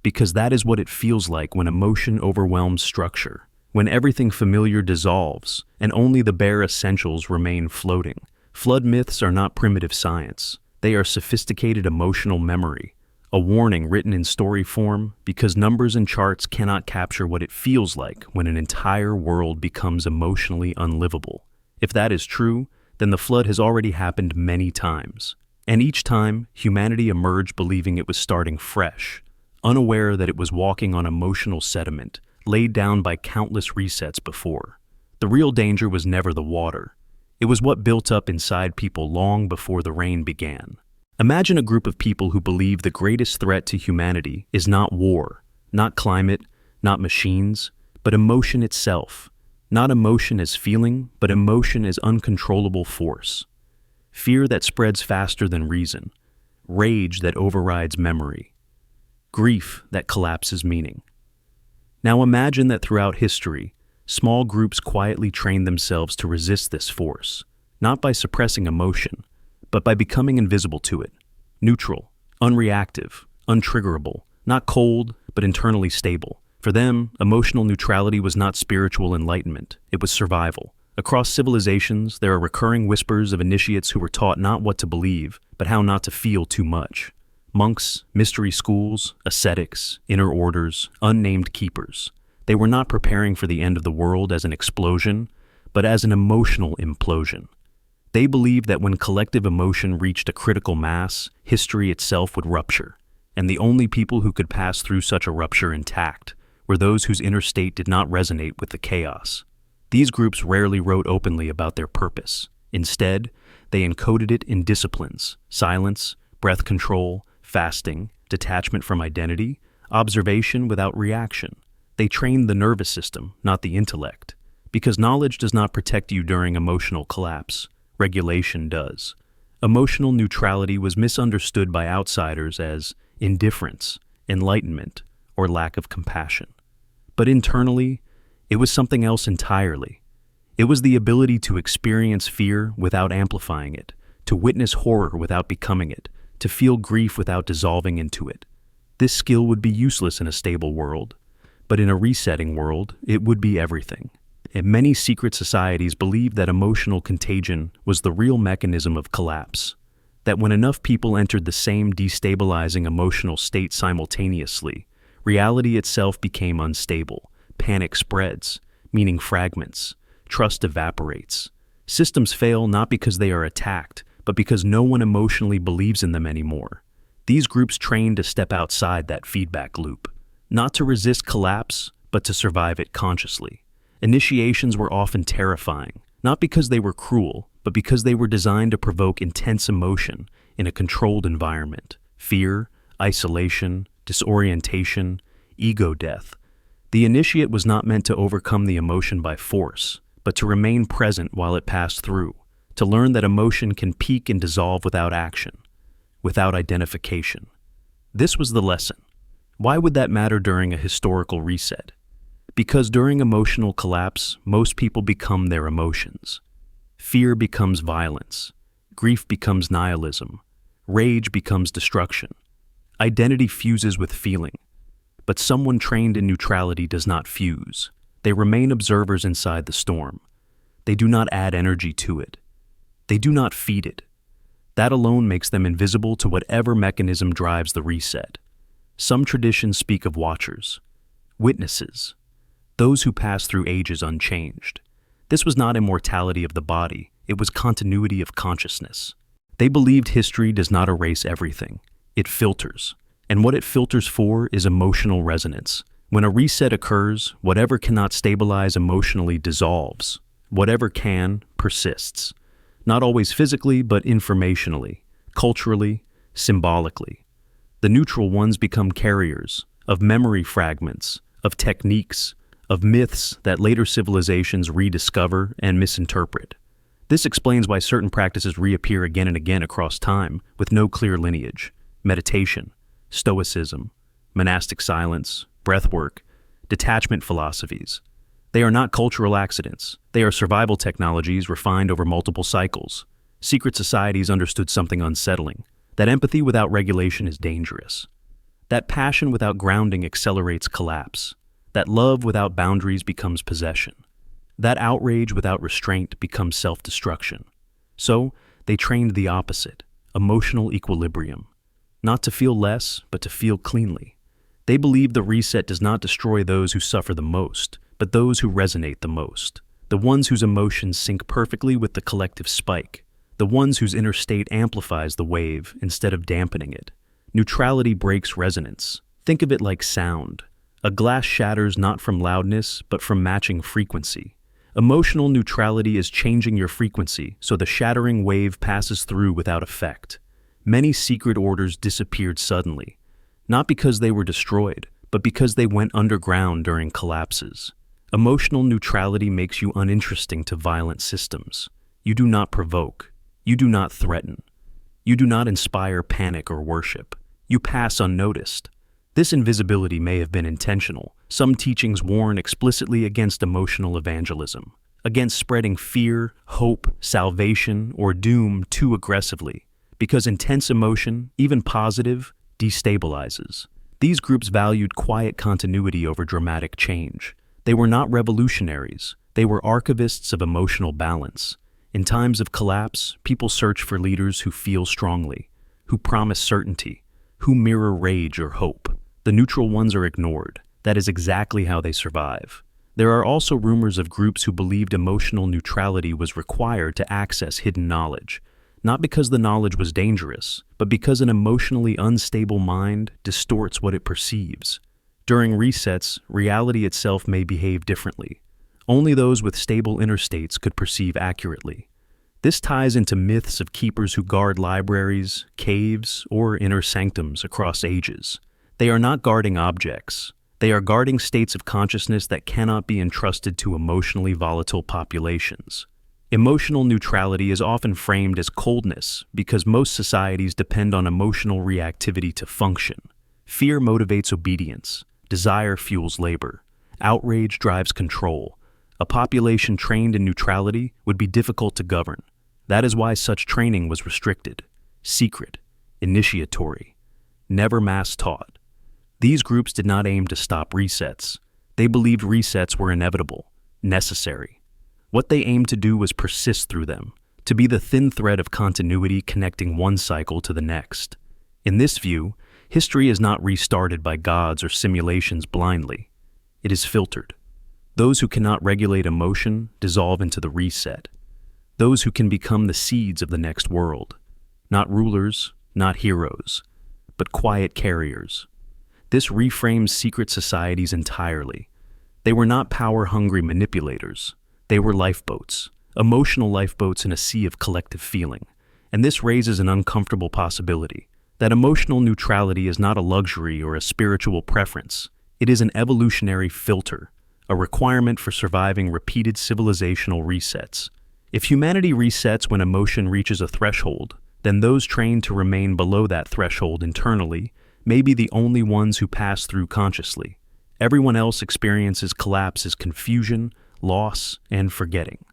because that is what it feels like when emotion overwhelms structure, when everything familiar dissolves and only the bare essentials remain floating. Flood myths are not primitive science. They are sophisticated emotional memory, a warning written in story form because numbers and charts cannot capture what it feels like when an entire world becomes emotionally unlivable. If that is true, then the flood has already happened many times. And each time, humanity emerged believing it was starting fresh, unaware that it was walking on emotional sediment laid down by countless resets before. The real danger was never the water. It was what built up inside people long before the rain began. Imagine a group of people who believe the greatest threat to humanity is not war, not climate, not machines, but emotion itself. Not emotion as feeling, but emotion as uncontrollable force. Fear that spreads faster than reason. Rage that overrides memory. Grief that collapses meaning. Now imagine that throughout history, small groups quietly trained themselves to resist this force, not by suppressing emotion, but by becoming invisible to it. Neutral, unreactive, untriggerable, not cold, but internally stable. For them, emotional neutrality was not spiritual enlightenment, it was survival. Across civilizations, there are recurring whispers of initiates who were taught not what to believe, but how not to feel too much. Monks, mystery schools, ascetics, inner orders, unnamed keepers. They were not preparing for the end of the world as an explosion, but as an emotional implosion. They believed that when collective emotion reached a critical mass, history itself would rupture, and the only people who could pass through such a rupture intact were those whose inner state did not resonate with the chaos. These groups rarely wrote openly about their purpose. Instead, they encoded it in disciplines: silence, breath control, fasting, detachment from identity, observation without reaction. They trained the nervous system, not the intellect. Because knowledge does not protect you during emotional collapse, regulation does. Emotional neutrality was misunderstood by outsiders as indifference, enlightenment, or lack of compassion. But internally, it was something else entirely. It was the ability to experience fear without amplifying it, to witness horror without becoming it, to feel grief without dissolving into it. This skill would be useless in a stable world, but in a resetting world, it would be everything. And many secret societies believed that emotional contagion was the real mechanism of collapse. that when enough people entered the same destabilizing emotional state simultaneously, reality itself became unstable, panic spreads, meaning fragments, trust evaporates. Systems fail not because they are attacked, but because no one emotionally believes in them anymore. These groups train to step outside that feedback loop, not to resist collapse, but to survive it consciously. Initiations were often terrifying, not because they were cruel, but because they were designed to provoke intense emotion in a controlled environment: fear, isolation, disorientation, ego death. The initiate was not meant to overcome the emotion by force, but to remain present while it passed through, to learn that emotion can peak and dissolve without action, without identification. This was the lesson. Why would that matter during a historical reset? Because during emotional collapse, most people become their emotions. Fear becomes violence. Grief becomes nihilism. Rage becomes destruction. Identity fuses with feeling. But someone trained in neutrality does not fuse. They remain observers inside the storm. They do not add energy to it. They do not feed it. That alone makes them invisible to whatever mechanism drives the reset. Some traditions speak of watchers, witnesses, those who pass through ages unchanged. This was not immortality of the body, it was continuity of consciousness. They believed history does not erase everything, it filters. And what it filters for is emotional resonance. When a reset occurs, whatever cannot stabilize emotionally dissolves. Whatever can, persists. Not always physically, but informationally, culturally, symbolically. The neutral ones become carriers of memory fragments, of techniques, of myths that later civilizations rediscover and misinterpret. This explains why certain practices reappear again and again across time with no clear lineage. Meditation, stoicism, monastic silence, breathwork, detachment philosophies. They are not cultural accidents. They are survival technologies refined over multiple cycles. Secret societies understood something unsettling, that empathy without regulation is dangerous. That passion without grounding accelerates collapse. That love without boundaries becomes possession. That outrage without restraint becomes self-destruction. So, they trained the opposite, emotional equilibrium. Not to feel less, but to feel cleanly. They believed the reset does not destroy those who suffer the most, but those who resonate the most. The ones whose emotions sync perfectly with the collective spike. The ones whose inner state amplifies the wave instead of dampening it. Neutrality breaks resonance. Think of it like sound. A glass shatters not from loudness, but from matching frequency. Emotional neutrality is changing your frequency so the shattering wave passes through without effect. Many secret orders disappeared suddenly, not because they were destroyed, but because they went underground during collapses. Emotional neutrality makes you uninteresting to violent systems. You do not provoke. You do not threaten. You do not inspire panic or worship. You pass unnoticed. This invisibility may have been intentional. Some teachings warn explicitly against emotional evangelism, against spreading fear, hope, salvation, or doom too aggressively, because intense emotion, even positive, destabilizes. These groups valued quiet continuity over dramatic change. They were not revolutionaries. They were archivists of emotional balance. In times of collapse, people search for leaders who feel strongly, who promise certainty, who mirror rage or hope. The neutral ones are ignored. That is exactly how they survive. There are also rumors of groups who believed emotional neutrality was required to access hidden knowledge, not because the knowledge was dangerous, but because an emotionally unstable mind distorts what it perceives. During resets, reality itself may behave differently. Only those with stable inner states could perceive accurately. This ties into myths of keepers who guard libraries, caves, or inner sanctums across ages. They are not guarding objects. They are guarding states of consciousness that cannot be entrusted to emotionally volatile populations. Emotional neutrality is often framed as coldness because most societies depend on emotional reactivity to function. Fear motivates obedience. Desire fuels labor. Outrage drives control. A population trained in neutrality would be difficult to govern. That is why such training was restricted, secret, initiatory, never mass-taught. These groups did not aim to stop resets. They believed resets were inevitable, necessary. What they aimed to do was persist through them, to be the thin thread of continuity connecting one cycle to the next. In this view, history is not restarted by gods or simulations blindly. It is filtered. Those who cannot regulate emotion dissolve into the reset. Those who can become the seeds of the next world. Not rulers, not heroes, but quiet carriers. This reframes secret societies entirely. They were not power-hungry manipulators. They were lifeboats, emotional lifeboats in a sea of collective feeling. And this raises an uncomfortable possibility, that emotional neutrality is not a luxury or a spiritual preference. It is an evolutionary filter, a requirement for surviving repeated civilizational resets. If humanity resets when emotion reaches a threshold, then those trained to remain below that threshold internally may be the only ones who pass through consciously. Everyone else experiences collapse as confusion, loss, and forgetting.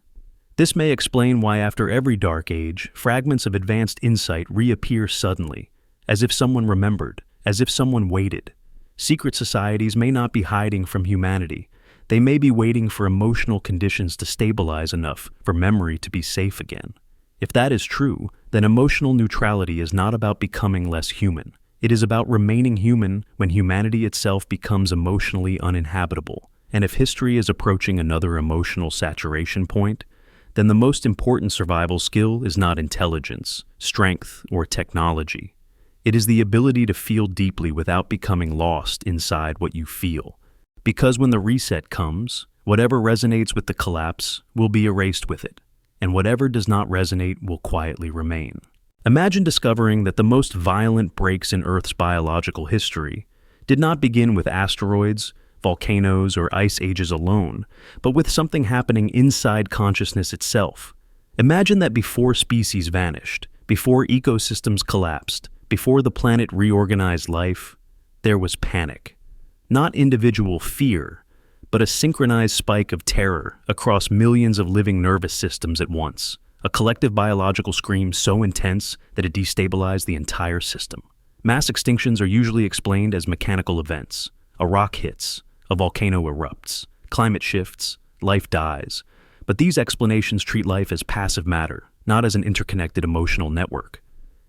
This may explain why after every dark age, fragments of advanced insight reappear suddenly, as if someone remembered, as if someone waited. Secret societies may not be hiding from humanity. They may be waiting for emotional conditions to stabilize enough for memory to be safe again. If that is true, then emotional neutrality is not about becoming less human. It is about remaining human when humanity itself becomes emotionally uninhabitable. And if history is approaching another emotional saturation point, then the most important survival skill is not intelligence, strength, or technology. It is the ability to feel deeply without becoming lost inside what you feel. Because when the reset comes, whatever resonates with the collapse will be erased with it, and whatever does not resonate will quietly remain. Imagine discovering that the most violent breaks in Earth's biological history did not begin with asteroids, volcanoes, or ice ages alone, but with something happening inside consciousness itself. Imagine that before species vanished, before ecosystems collapsed, before the planet reorganized life, there was panic. Not individual fear, but a synchronized spike of terror across millions of living nervous systems at once. A collective biological scream so intense that it destabilized the entire system. Mass extinctions are usually explained as mechanical events. A rock hits, a volcano erupts, climate shifts, life dies. But these explanations treat life as passive matter, not as an interconnected emotional network.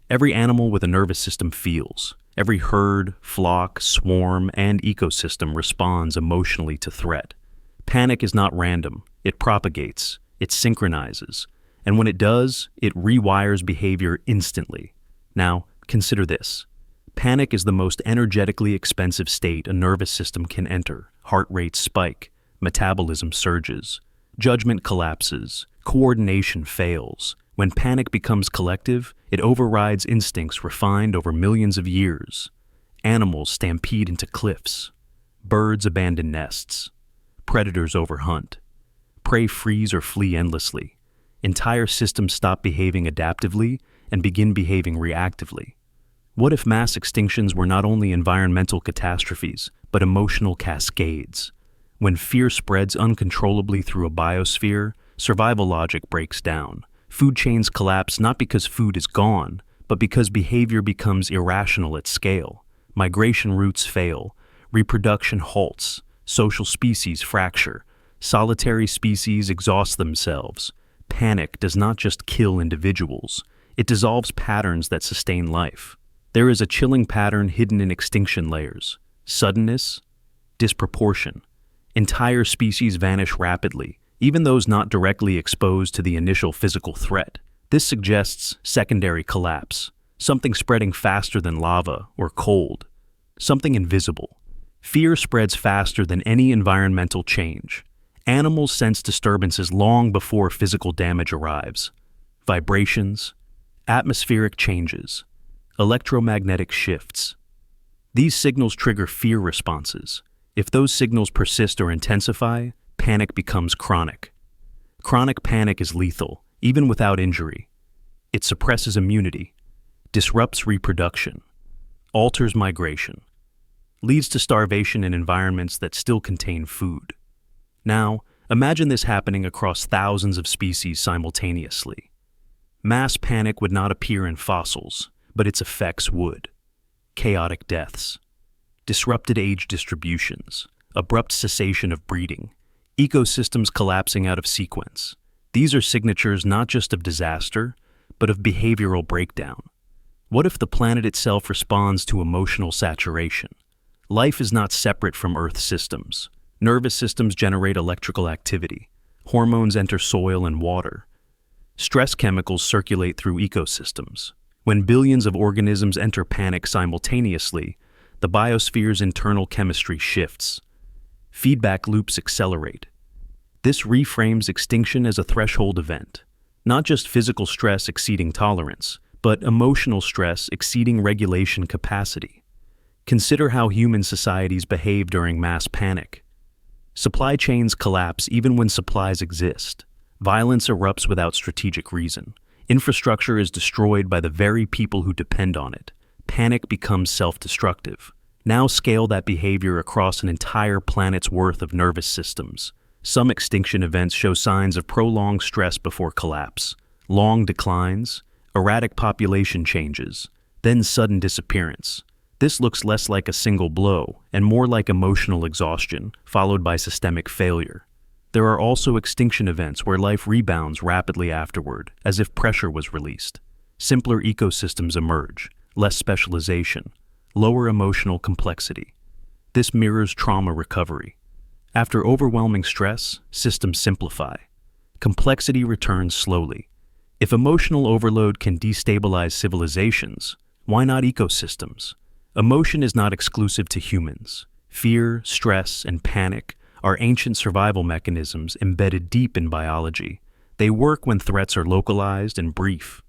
Every animal with a nervous system feels. Every herd, flock, swarm, and ecosystem responds emotionally to threat. Panic is not random. It propagates. It synchronizes. And when it does, it rewires behavior instantly. Now, consider this. Panic is the most energetically expensive state a nervous system can enter. Heart rates spike. Metabolism surges. Judgment collapses. Coordination fails. When panic becomes collective, it overrides instincts refined over millions of years. Animals stampede into cliffs. Birds abandon nests. Predators overhunt. Prey freeze or flee endlessly. Entire systems stop behaving adaptively and begin behaving reactively. What if mass extinctions were not only environmental catastrophes, but emotional cascades? When fear spreads uncontrollably through a biosphere, survival logic breaks down. Food chains collapse not because food is gone, but because behavior becomes irrational at scale. Migration routes fail, reproduction halts, social species fracture, solitary species exhaust themselves. Panic does not just kill individuals, it dissolves patterns that sustain life. There is a chilling pattern hidden in extinction layers: suddenness, disproportion. Entire species vanish rapidly, even those not directly exposed to the initial physical threat. This suggests secondary collapse, something spreading faster than lava or cold, something invisible. Fear spreads faster than any environmental change. Animals sense disturbances long before physical damage arrives. Vibrations, atmospheric changes, electromagnetic shifts. These signals trigger fear responses. If those signals persist or intensify, panic becomes chronic. Chronic panic is lethal, even without injury. It suppresses immunity, disrupts reproduction, alters migration, leads to starvation in environments that still contain food. Now, imagine this happening across thousands of species simultaneously. Mass panic would not appear in fossils, but its effects would. Chaotic deaths, disrupted age distributions, abrupt cessation of breeding, ecosystems collapsing out of sequence. These are signatures not just of disaster, but of behavioral breakdown. What if the planet itself responds to emotional saturation? Life is not separate from Earth systems. Nervous systems generate electrical activity. Hormones enter soil and water. Stress chemicals circulate through ecosystems. When billions of organisms enter panic simultaneously, the biosphere's internal chemistry shifts. Feedback loops accelerate. This reframes extinction as a threshold event, not just physical stress exceeding tolerance, but emotional stress exceeding regulation capacity. Consider how human societies behave during mass panic. Supply chains collapse even when supplies exist. Violence erupts without strategic reason. Infrastructure is destroyed by the very people who depend on it. Panic becomes self-destructive. Now scale that behavior across an entire planet's worth of nervous systems. Some extinction events show signs of prolonged stress before collapse. Long declines, erratic population changes, then sudden disappearance. This looks less like a single blow and more like emotional exhaustion, followed by systemic failure. There are also extinction events where life rebounds rapidly afterward, as if pressure was released. Simpler ecosystems emerge, less specialization, lower emotional complexity. This mirrors trauma recovery. After overwhelming stress, systems simplify. Complexity returns slowly. If emotional overload can destabilize civilizations, why not ecosystems? Emotion is not exclusive to humans. Fear, stress, and panic are ancient survival mechanisms embedded deep in biology. They work when threats are localized and brief.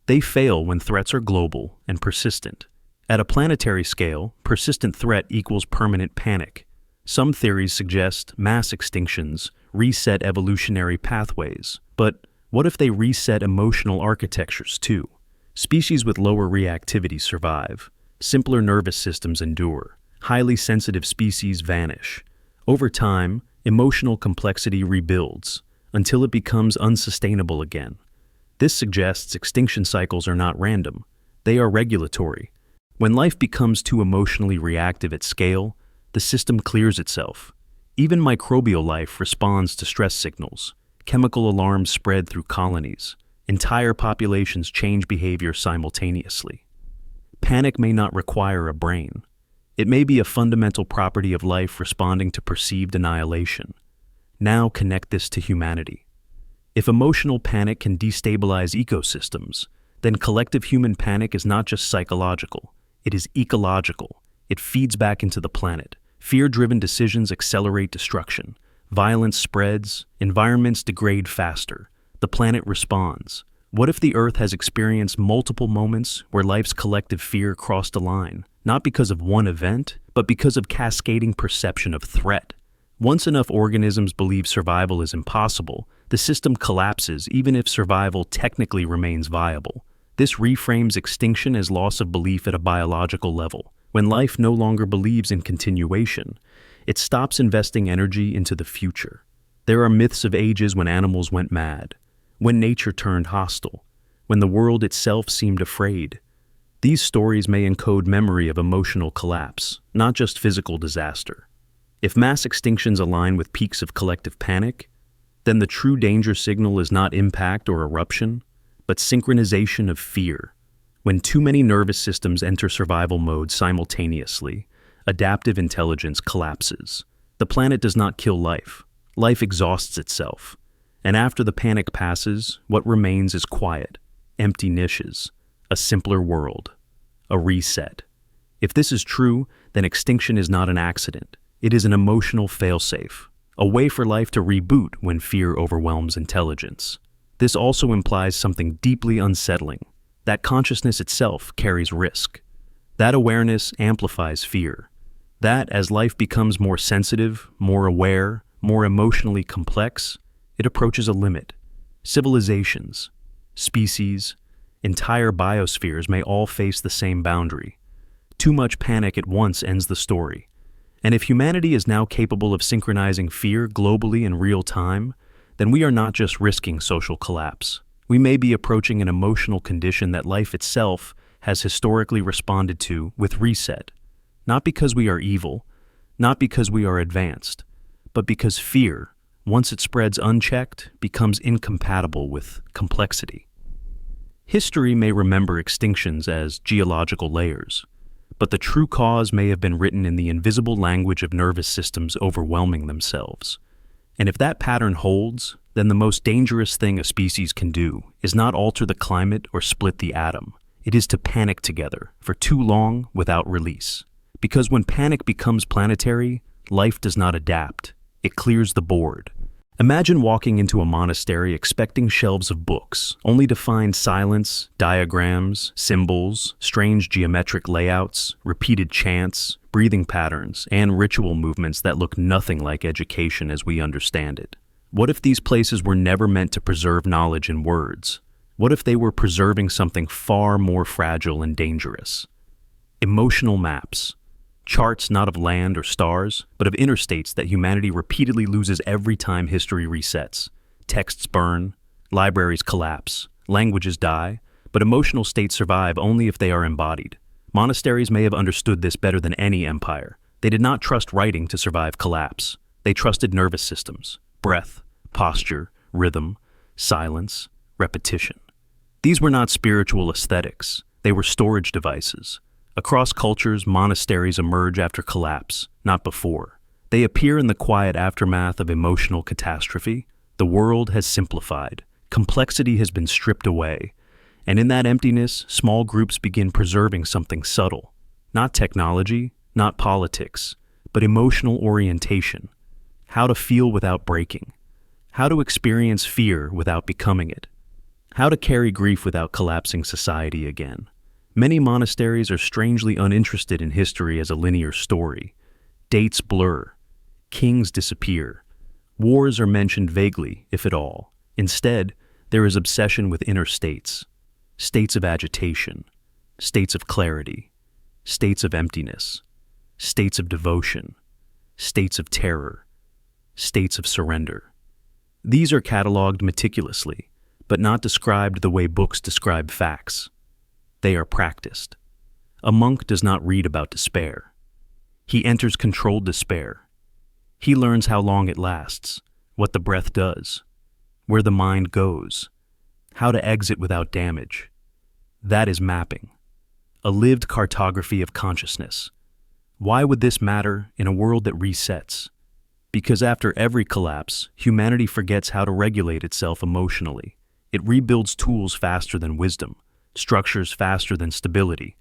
They fail when threats are global and persistent. At a planetary scale, persistent threat equals permanent panic. Some theories suggest mass extinctions reset evolutionary pathways, but what if they reset emotional architectures too? Species with lower reactivity survive. Simpler nervous systems endure. Highly sensitive species vanish. Over time, emotional complexity rebuilds until it becomes unsustainable again. This suggests extinction cycles are not random. They are regulatory. When life becomes too emotionally reactive at scale, the system clears itself. Even microbial life responds to stress signals. Chemical alarms spread through colonies. Entire populations change behavior simultaneously. Panic may not require a brain. It may be a fundamental property of life responding to perceived annihilation. Now connect this to humanity. If emotional panic can destabilize ecosystems, then collective human panic is not just psychological, it is ecological. It feeds back into the planet. Fear-driven decisions accelerate destruction. Violence spreads, environments degrade faster. The planet responds. What if the Earth has experienced multiple moments where life's collective fear crossed a line, not because of one event, but because of cascading perception of threat? Once enough organisms believe survival is impossible, the system collapses even if survival technically remains viable. This reframes extinction as loss of belief at a biological level. When life no longer believes in continuation, it stops investing energy into the future. There are myths of ages when animals went mad, when nature turned hostile, when the world itself seemed afraid. These stories may encode memory of emotional collapse, not just physical disaster. If mass extinctions align with peaks of collective panic, then the true danger signal is not impact or eruption, but synchronization of fear. When too many nervous systems enter survival mode simultaneously, adaptive intelligence collapses. The planet does not kill life. Life exhausts itself. And after the panic passes, what remains is quiet, empty niches, a simpler world, a reset. If this is true, then extinction is not an accident. It is an emotional failsafe, a way for life to reboot when fear overwhelms intelligence. This also implies something deeply unsettling, that consciousness itself carries risk. That awareness amplifies fear. That as life becomes more sensitive, more aware, more emotionally complex, it approaches a limit. Civilizations, species, entire biospheres may all face the same boundary. Too much panic at once ends the story. And if humanity is now capable of synchronizing fear globally in real time, then we are not just risking social collapse. We may be approaching an emotional condition that life itself has historically responded to with reset. Not because we are evil, not because we are advanced, but because fear, once it spreads unchecked, becomes incompatible with complexity. History may remember extinctions as geological layers, but the true cause may have been written in the invisible language of nervous systems overwhelming themselves. And if that pattern holds, then the most dangerous thing a species can do is not alter the climate or split the atom. It is to panic together for too long without release. Because when panic becomes planetary, life does not adapt. It clears the board. Imagine walking into a monastery expecting shelves of books, only to find silence, diagrams, symbols, strange geometric layouts, repeated chants, breathing patterns, and ritual movements that look nothing like education as we understand it. What if these places were never meant to preserve knowledge in words? What if they were preserving something far more fragile and dangerous? Emotional maps. Charts not of land or stars, but of interstates that humanity repeatedly loses every time history resets. Texts burn, libraries collapse, languages die, but emotional states survive only if they are embodied. Monasteries may have understood this better than any empire. They did not trust writing to survive collapse. They trusted nervous systems, breath, posture, rhythm, silence, repetition. These were not spiritual aesthetics. They were storage devices. Across cultures, monasteries emerge after collapse, not before. They appear in the quiet aftermath of emotional catastrophe. The world has simplified. Complexity has been stripped away. And in that emptiness, small groups begin preserving something subtle. Not technology, not politics, but emotional orientation. How to feel without breaking. How to experience fear without becoming it. How to carry grief without collapsing society again. Many monasteries are strangely uninterested in history as a linear story. Dates blur. Kings disappear. Wars are mentioned vaguely, if at all. Instead, there is obsession with inner states. States of agitation. States of clarity. States of emptiness. States of devotion. States of terror. States of surrender. These are cataloged meticulously, but not described the way books describe facts. They are practiced. A monk does not read about despair. He enters controlled despair. He learns how long it lasts, what the breath does, where the mind goes, how to exit without damage. That is mapping, a lived cartography of consciousness. Why would this matter in a world that resets? Because after every collapse, humanity forgets how to regulate itself emotionally. It rebuilds tools faster than wisdom, structures faster than stability,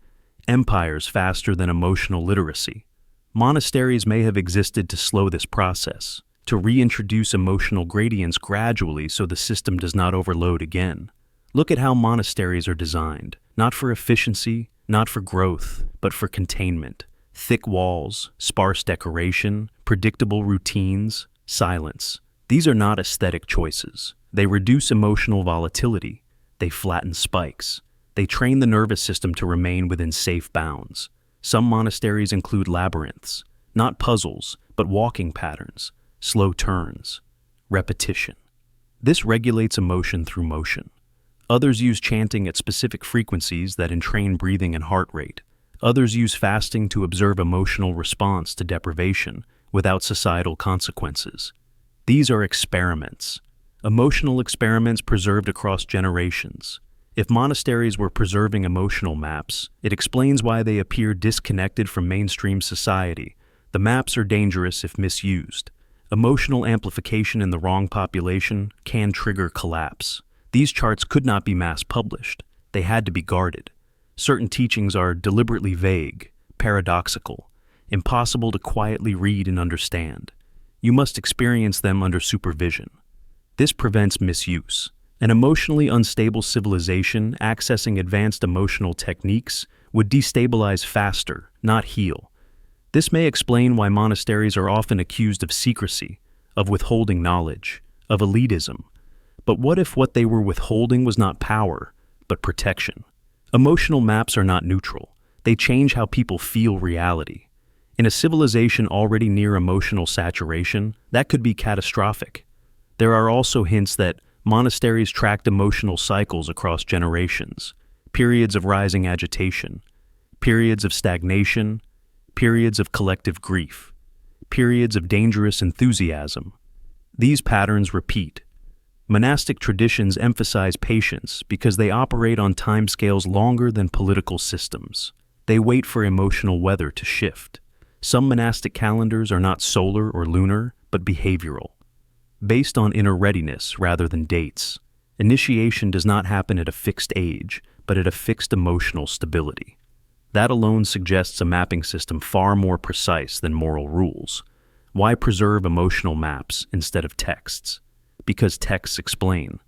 empires faster than emotional literacy. Monasteries may have existed to slow this process, to reintroduce emotional gradients gradually so the system does not overload again. Look at how monasteries are designed, not for efficiency, not for growth, but for containment. Thick walls, sparse decoration, predictable routines, silence. These are not aesthetic choices. They reduce emotional volatility. They flatten spikes. They train the nervous system to remain within safe bounds. Some monasteries include labyrinths, not puzzles, but walking patterns, slow turns, repetition. This regulates emotion through motion. Others use chanting at specific frequencies that entrain breathing and heart rate. Others use fasting to observe emotional response to deprivation without societal consequences. These are experiments, emotional experiments preserved across generations. If monasteries were preserving emotional maps, it explains why they appear disconnected from mainstream society. The maps are dangerous if misused. Emotional amplification in the wrong population can trigger collapse. These charts could not be mass published. They had to be guarded. Certain teachings are deliberately vague, paradoxical, impossible to quietly read and understand. You must experience them under supervision. This prevents misuse. An emotionally unstable civilization accessing advanced emotional techniques would destabilize faster, not heal. This may explain why monasteries are often accused of secrecy, of withholding knowledge, of elitism. But what if what they were withholding was not power, but protection? Emotional maps are not neutral. They change how people feel reality. In a civilization already near emotional saturation, that could be catastrophic. There are also hints that monasteries tracked emotional cycles across generations, periods of rising agitation, periods of stagnation, periods of collective grief, periods of dangerous enthusiasm. These patterns repeat. Monastic traditions emphasize patience because they operate on timescales longer than political systems. They wait for emotional weather to shift. Some monastic calendars are not solar or lunar, but behavioral, based on inner readiness rather than dates. Initiation does not happen at a fixed age, but at a fixed emotional stability. That alone suggests a mapping system far more precise than moral rules. Why preserve emotional maps instead of texts? Because texts explain.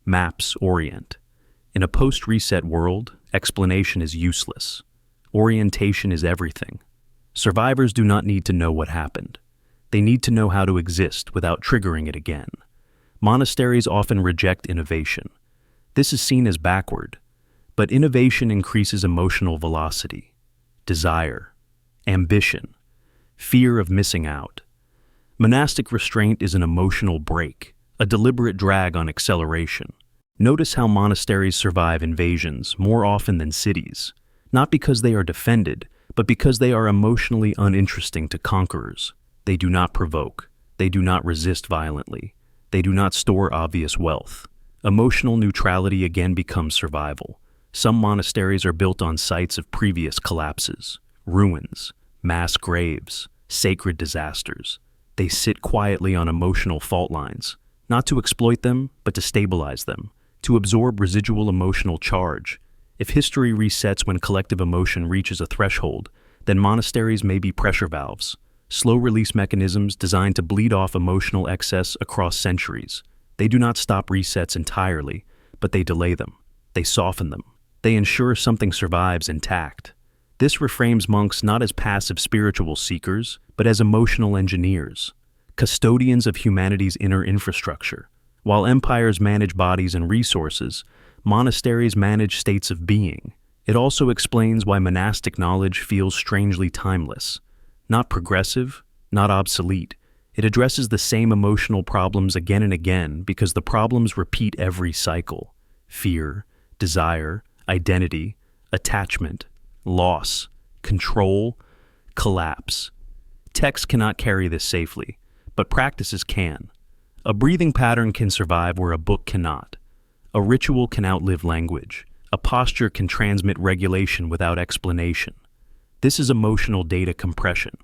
Maps orient. In a post-reset world, explanation is useless. Orientation is everything. Survivors do not need to know what happened. They need to know how to exist without triggering it again. Monasteries often reject innovation. This is seen as backward, but innovation increases emotional velocity, desire, ambition, fear of missing out. Monastic restraint is an emotional brake, a deliberate drag on acceleration. Notice how monasteries survive invasions more often than cities, not because they are defended, but because they are emotionally uninteresting to conquerors. They do not provoke. They do not resist violently. They do not store obvious wealth. Emotional neutrality again becomes survival. Some monasteries are built on sites of previous collapses, ruins, mass graves, sacred disasters. They sit quietly on emotional fault lines, not to exploit them, but to stabilize them, to absorb residual emotional charge. If history resets when collective emotion reaches a threshold, then monasteries may be pressure valves, slow-release mechanisms designed to bleed off emotional excess across centuries. They do not stop resets entirely, but they delay them. They soften them. They ensure something survives intact. This reframes monks not as passive spiritual seekers, but as emotional engineers, custodians of humanity's inner infrastructure. While empires manage bodies and resources, monasteries manage states of being. It also explains why monastic knowledge feels strangely timeless. Not progressive, not obsolete. It addresses the same emotional problems again and again because the problems repeat every cycle. Fear, desire, identity, attachment, loss, control, collapse. Text cannot carry this safely, but practices can. A breathing pattern can survive where a book cannot. A ritual can outlive language. A posture can transmit regulation without explanation. This is emotional data compression.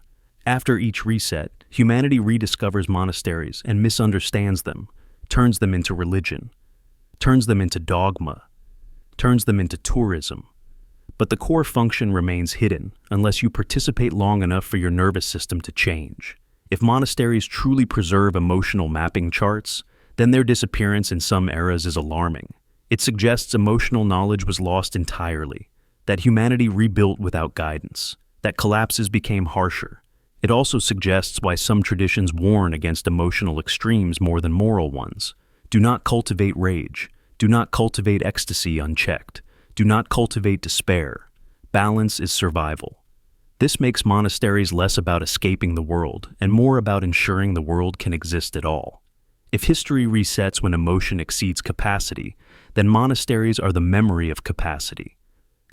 After each reset, humanity rediscovers monasteries and misunderstands them, turns them into religion, turns them into dogma, turns them into tourism. But the core function remains hidden unless you participate long enough for your nervous system to change. If monasteries truly preserve emotional mapping charts, then their disappearance in some eras is alarming. It suggests emotional knowledge was lost entirely, that humanity rebuilt without guidance, that collapses became harsher. It also suggests why some traditions warn against emotional extremes more than moral ones. Do not cultivate rage. Do not cultivate ecstasy unchecked. Do not cultivate despair. Balance is survival. This makes monasteries less about escaping the world and more about ensuring the world can exist at all. If history resets when emotion exceeds capacity, then monasteries are the memory of capacity.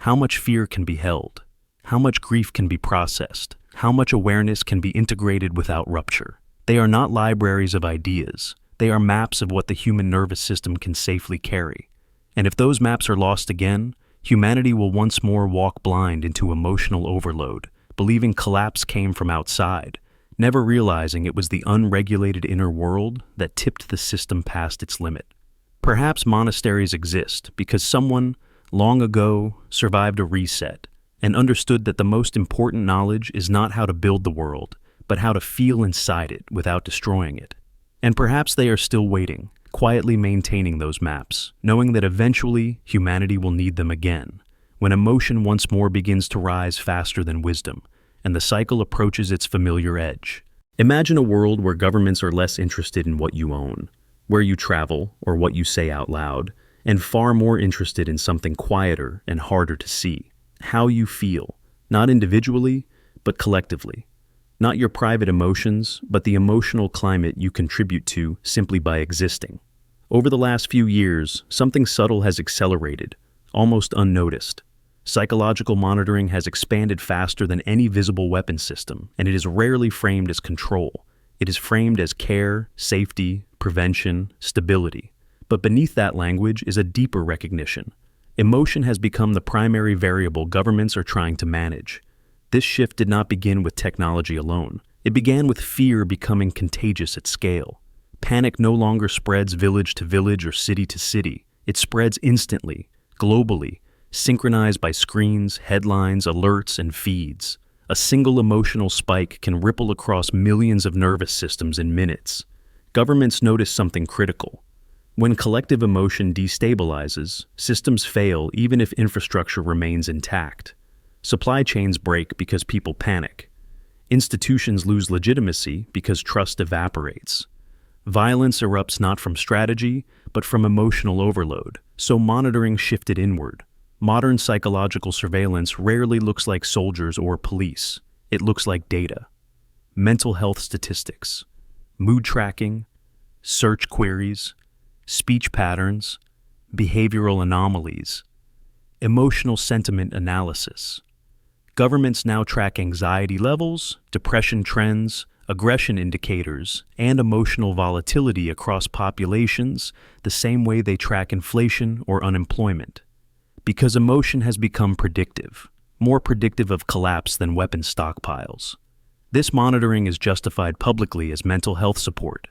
How much fear can be held? How much grief can be processed? How much awareness can be integrated without rupture? They are not libraries of ideas. They are maps of what the human nervous system can safely carry. And if those maps are lost again, humanity will once more walk blind into emotional overload, believing collapse came from outside, never realizing it was the unregulated inner world that tipped the system past its limit. Perhaps monasteries exist because someone, long ago, survived a reset and understood that the most important knowledge is not how to build the world, but how to feel inside it without destroying it. And perhaps they are still waiting, quietly maintaining those maps, knowing that eventually humanity will need them again, when emotion once more begins to rise faster than wisdom, and the cycle approaches its familiar edge. Imagine a world where governments are less interested in what you own, where you travel, or what you say out loud, and far more interested in something quieter and harder to see. How you feel, not individually, but collectively. Not your private emotions, but the emotional climate you contribute to simply by existing. Over the last few years, something subtle has accelerated, almost unnoticed. Psychological monitoring has expanded faster than any visible weapon system, and it is rarely framed as control. It is framed as care, safety, prevention, stability. But beneath that language is a deeper recognition. Emotion has become the primary variable governments are trying to manage. This shift did not begin with technology alone. It began with fear becoming contagious at scale. Panic no longer spreads village to village or city to city. It spreads instantly, globally, synchronized by screens, headlines, alerts, and feeds. A single emotional spike can ripple across millions of nervous systems in minutes. Governments notice something critical. When collective emotion destabilizes, systems fail even if infrastructure remains intact. Supply chains break because people panic. Institutions lose legitimacy because trust evaporates. Violence erupts not from strategy, but from emotional overload, so monitoring shifted inward. Modern psychological surveillance rarely looks like soldiers or police. It looks like data. Mental health statistics, mood tracking, search queries, speech patterns, behavioral anomalies, emotional sentiment analysis. Governments now track anxiety levels, depression trends, aggression indicators, and emotional volatility across populations the same way they track inflation or unemployment. Because emotion has become predictive, more predictive of collapse than weapon stockpiles. This monitoring is justified publicly as mental health support,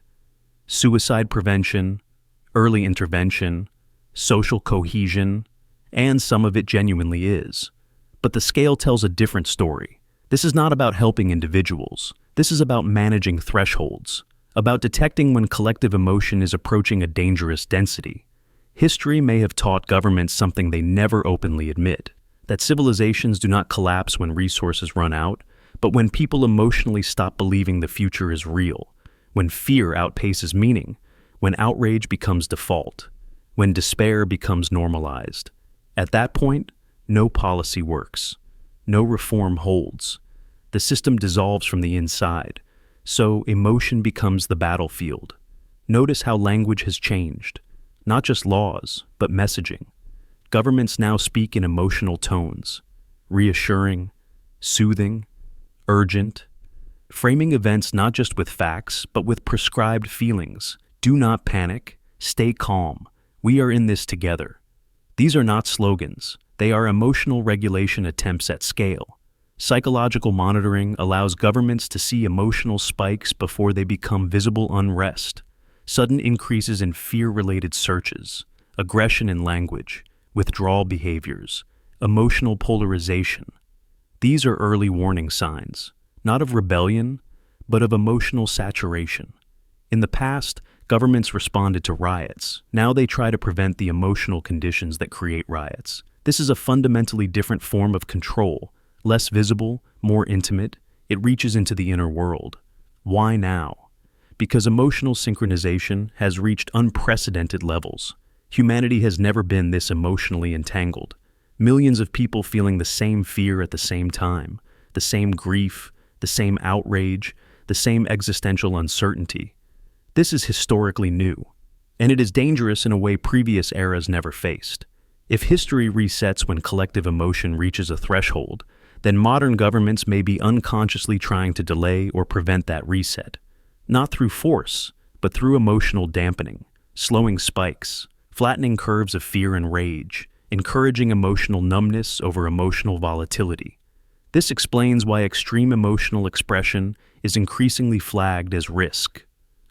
suicide prevention, early intervention, social cohesion, and some of it genuinely is. But the scale tells a different story. This is not about helping individuals. This is about managing thresholds, about detecting when collective emotion is approaching a dangerous density. History may have taught governments something they never openly admit, that civilizations do not collapse when resources run out, but when people emotionally stop believing the future is real, when fear outpaces meaning, when outrage becomes default, when despair becomes normalized. At that point, no policy works. No reform holds. The system dissolves from the inside, so emotion becomes the battlefield. Notice how language has changed. Not just laws, but messaging. Governments now speak in emotional tones, reassuring, soothing, urgent, framing events not just with facts, but with prescribed feelings. Do not panic, stay calm, we are in this together. These are not slogans, they are emotional regulation attempts at scale. Psychological monitoring allows governments to see emotional spikes before they become visible unrest. Sudden increases in fear-related searches, aggression in language, withdrawal behaviors, emotional polarization. These are early warning signs, not of rebellion, but of emotional saturation. In the past, governments responded to riots. Now they try to prevent the emotional conditions that create riots. This is a fundamentally different form of control, less visible, more intimate. It reaches into the inner world. Why now? Because emotional synchronization has reached unprecedented levels. Humanity has never been this emotionally entangled. Millions of people feeling the same fear at the same time, the same grief, the same outrage, the same existential uncertainty. This is historically new, and it is dangerous in a way previous eras never faced. If history resets when collective emotion reaches a threshold, then modern governments may be unconsciously trying to delay or prevent that reset. Not through force, but through emotional dampening, slowing spikes, flattening curves of fear and rage, encouraging emotional numbness over emotional volatility. This explains why extreme emotional expression is increasingly flagged as risk,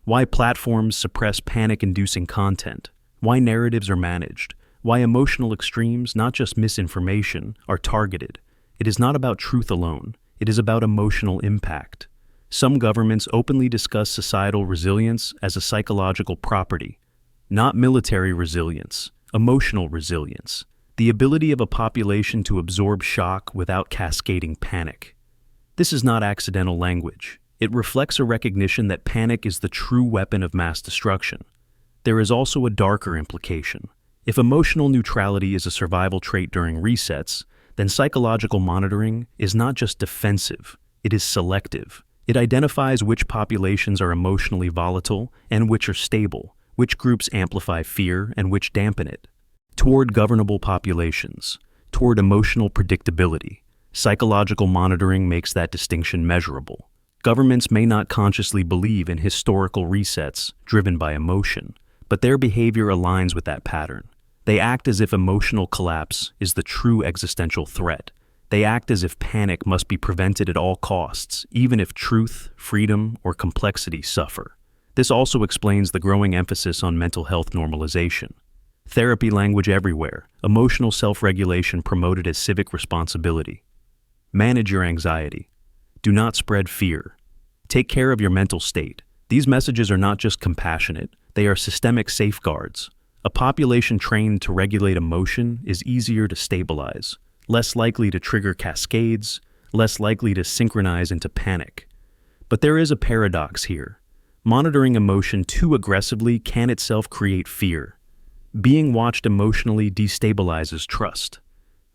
why platforms suppress panic-inducing content, why narratives are managed, why emotional extremes, not just misinformation, are targeted. It is not about truth alone, it is about emotional impact. Some governments openly discuss societal resilience as a psychological property, not military resilience, emotional resilience, the ability of a population to absorb shock without cascading panic. This is not accidental language. It reflects a recognition that panic is the true weapon of mass destruction. There is also a darker implication. If emotional neutrality is a survival trait during resets, then psychological monitoring is not just defensive, it is selective. It identifies which populations are emotionally volatile and which are stable, which groups amplify fear and which dampen it. Toward governable populations, toward emotional predictability, psychological monitoring makes that distinction measurable. Governments may not consciously believe in historical resets driven by emotion, but their behavior aligns with that pattern. They act as if emotional collapse is the true existential threat. They act as if panic must be prevented at all costs, even if truth, freedom, or complexity suffer. This also explains the growing emphasis on mental health normalization. Therapy language everywhere, emotional self-regulation promoted as civic responsibility. Manage your anxiety. Do not spread fear. Take care of your mental state. These messages are not just compassionate, they are systemic safeguards. A population trained to regulate emotion is easier to stabilize, less likely to trigger cascades, less likely to synchronize into panic. But there is a paradox here. Monitoring emotion too aggressively can itself create fear. Being watched emotionally destabilizes trust.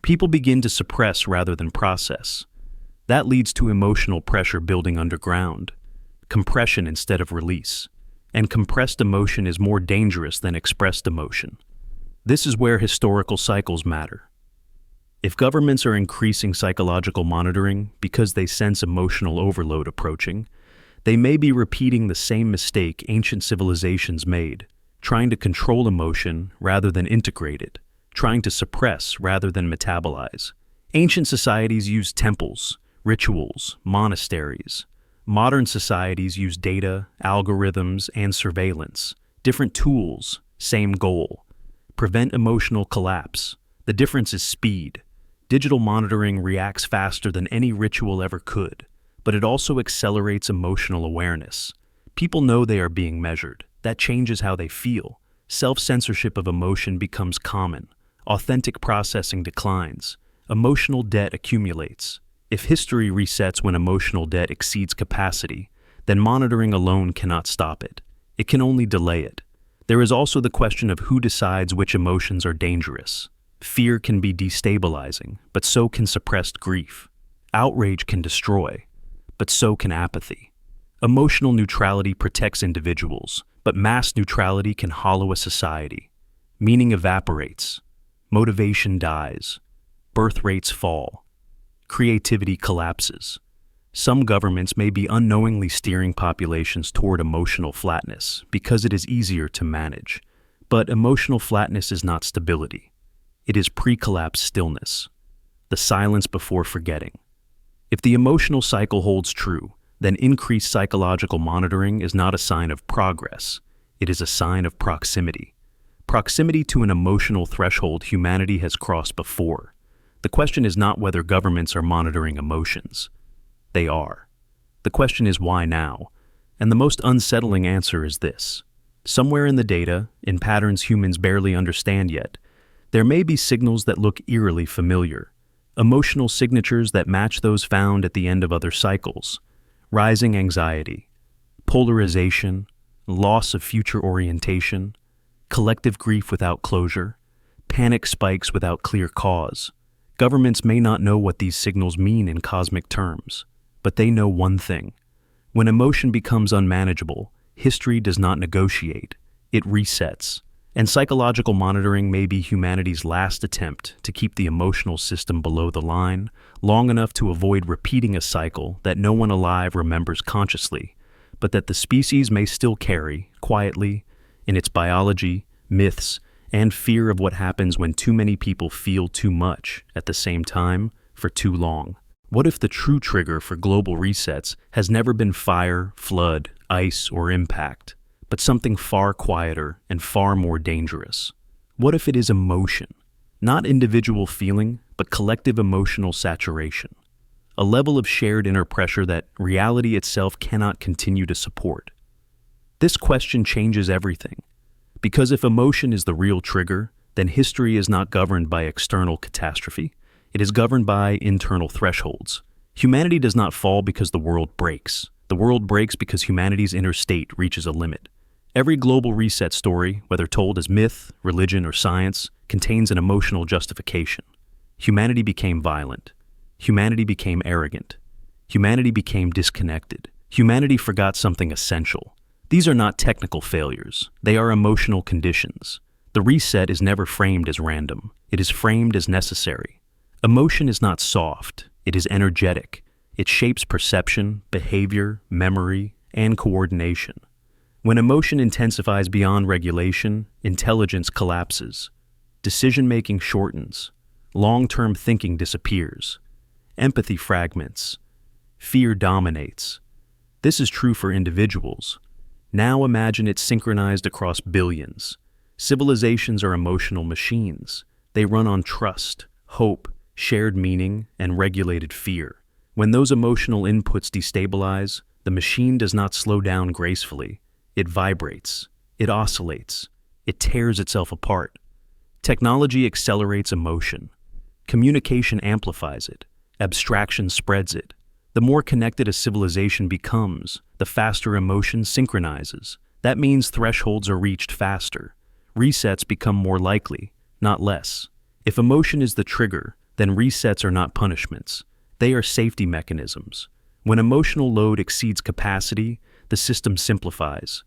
People begin to suppress rather than process. That leads to emotional pressure building underground, compression instead of release. And compressed emotion is more dangerous than expressed emotion. This is where historical cycles matter. If governments are increasing psychological monitoring because they sense emotional overload approaching, they may be repeating the same mistake ancient civilizations made, trying to control emotion rather than integrate it, trying to suppress rather than metabolize. Ancient societies used temples, rituals, monasteries. Modern societies use data, algorithms, and surveillance. Different tools, same goal. Prevent emotional collapse. The difference is speed. Digital monitoring reacts faster than any ritual ever could, but it also accelerates emotional awareness. People know they are being measured. That changes how they feel. Self-censorship of emotion becomes common. Authentic processing declines. Emotional debt accumulates. If history resets when emotional debt exceeds capacity, then monitoring alone cannot stop it. It can only delay it. There is also the question of who decides which emotions are dangerous. Fear can be destabilizing, but so can suppressed grief. Outrage can destroy, but so can apathy. Emotional neutrality protects individuals, but mass neutrality can hollow a society. Meaning evaporates. Motivation dies. Birth rates fall. Creativity collapses. Some governments may be unknowingly steering populations toward emotional flatness because it is easier to manage. But emotional flatness is not stability. It is pre-collapse stillness, the silence before forgetting. If the emotional cycle holds true, then increased psychological monitoring is not a sign of progress. It is a sign of proximity. Proximity to an emotional threshold humanity has crossed before. The question is not whether governments are monitoring emotions. They are. The question is why now? And the most unsettling answer is this. Somewhere in the data, in patterns humans barely understand yet, there may be signals that look eerily familiar, emotional signatures that match those found at the end of other cycles. Rising anxiety, polarization, loss of future orientation, collective grief without closure, panic spikes without clear cause. Governments may not know what these signals mean in cosmic terms, but they know one thing. When emotion becomes unmanageable, history does not negotiate, it resets. And psychological monitoring may be humanity's last attempt to keep the emotional system below the line, long enough to avoid repeating a cycle that no one alive remembers consciously, but that the species may still carry, quietly, in its biology, myths, and fear of what happens when too many people feel too much at the same time for too long. What if the true trigger for global resets has never been fire, flood, ice, or impact, but something far quieter and far more dangerous? What if it is emotion? Not individual feeling, but collective emotional saturation. A level of shared inner pressure that reality itself cannot continue to support. This question changes everything. Because if emotion is the real trigger, then history is not governed by external catastrophe. It is governed by internal thresholds. Humanity does not fall because the world breaks. The world breaks because humanity's inner state reaches a limit. Every global reset story, whether told as myth, religion, or science, contains an emotional justification. Humanity became violent. Humanity became arrogant. Humanity became disconnected. Humanity forgot something essential. These are not technical failures. They are emotional conditions. The reset is never framed as random. It is framed as necessary. Emotion is not soft. It is energetic. It shapes perception, behavior, memory, and coordination. When emotion intensifies beyond regulation, intelligence collapses. Decision-making shortens. Long-term thinking disappears. Empathy fragments. Fear dominates. This is true for individuals. Now imagine it synchronized across billions. Civilizations are emotional machines. They run on trust, hope, shared meaning, and regulated fear. When those emotional inputs destabilize, the machine does not slow down gracefully. It vibrates. It oscillates. It tears itself apart. Technology accelerates emotion. Communication amplifies it. Abstraction spreads it. The more connected a civilization becomes, the faster emotion synchronizes. That means thresholds are reached faster. Resets become more likely, not less. If emotion is the trigger, then resets are not punishments. They are safety mechanisms. When emotional load exceeds capacity, the system simplifies.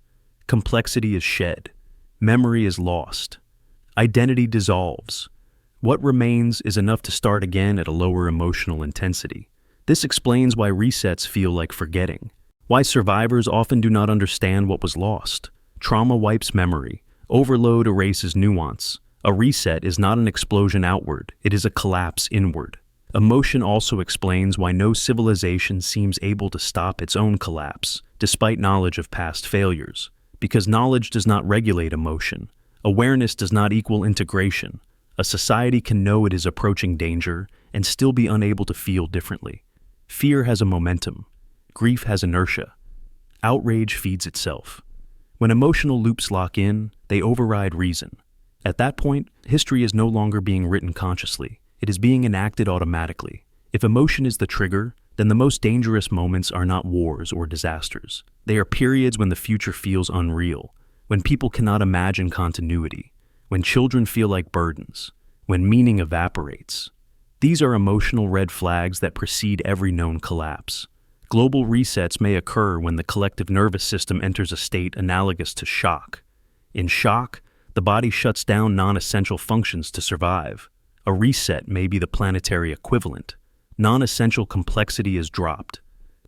Complexity is shed. Memory is lost. Identity dissolves. What remains is enough to start again at a lower emotional intensity. This explains why resets feel like forgetting, why survivors often do not understand what was lost. Trauma wipes memory. Overload erases nuance. A reset is not an explosion outward, it is a collapse inward. Emotion also explains why no civilization seems able to stop its own collapse, despite knowledge of past failures. Because knowledge does not regulate emotion. Awareness does not equal integration. A society can know it is approaching danger and still be unable to feel differently. Fear has a momentum. Grief has inertia. Outrage feeds itself. When emotional loops lock in, they override reason. At that point, history is no longer being written consciously. It is being enacted automatically. If emotion is the trigger, then the most dangerous moments are not wars or disasters. They are periods when the future feels unreal, when people cannot imagine continuity, when children feel like burdens, when meaning evaporates. These are emotional red flags that precede every known collapse. Global resets may occur when the collective nervous system enters a state analogous to shock. In shock, the body shuts down non-essential functions to survive. A reset may be the planetary equivalent. Non-essential complexity is dropped.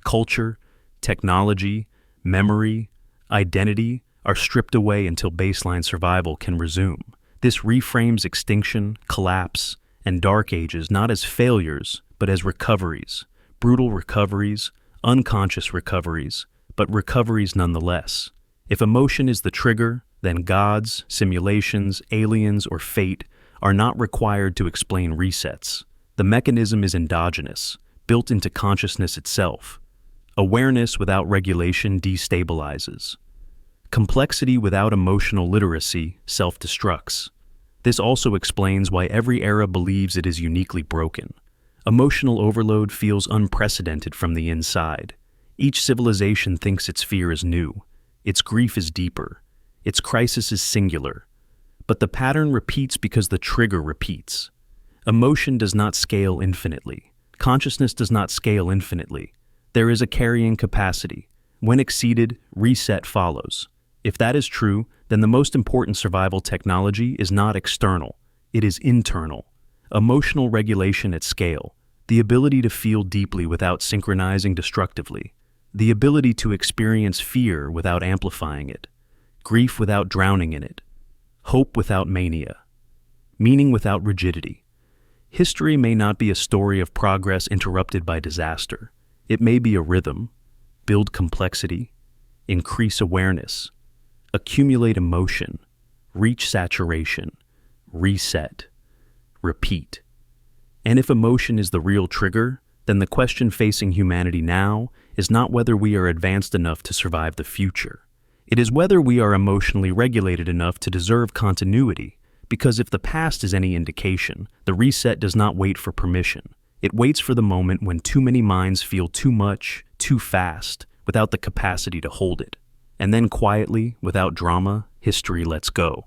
Culture, technology, memory, identity are stripped away until baseline survival can resume. This reframes extinction, collapse, and dark ages not as failures, but as recoveries. Brutal recoveries, unconscious recoveries, but recoveries nonetheless. If emotion is the trigger, then gods, simulations, aliens, or fate are not required to explain resets. The mechanism is endogenous, built into consciousness itself. Awareness without regulation destabilizes. Complexity without emotional literacy self-destructs. This also explains why every era believes it is uniquely broken. Emotional overload feels unprecedented from the inside. Each civilization thinks its fear is new. Its grief is deeper. Its crisis is singular. But the pattern repeats because the trigger repeats. Emotion does not scale infinitely. Consciousness does not scale infinitely. There is a carrying capacity. When exceeded, reset follows. If that is true, then the most important survival technology is not external, it is internal. Emotional regulation at scale, the ability to feel deeply without synchronizing destructively, the ability to experience fear without amplifying it, grief without drowning in it, hope without mania, meaning without rigidity. History may not be a story of progress interrupted by disaster. It may be a rhythm, build complexity, increase awareness, accumulate emotion, reach saturation, reset, repeat. And if emotion is the real trigger, then the question facing humanity now is not whether we are advanced enough to survive the future. It is whether we are emotionally regulated enough to deserve continuity, because if the past is any indication, the reset does not wait for permission. It waits for the moment when too many minds feel too much, too fast, without the capacity to hold it. And then quietly, without drama, history lets go.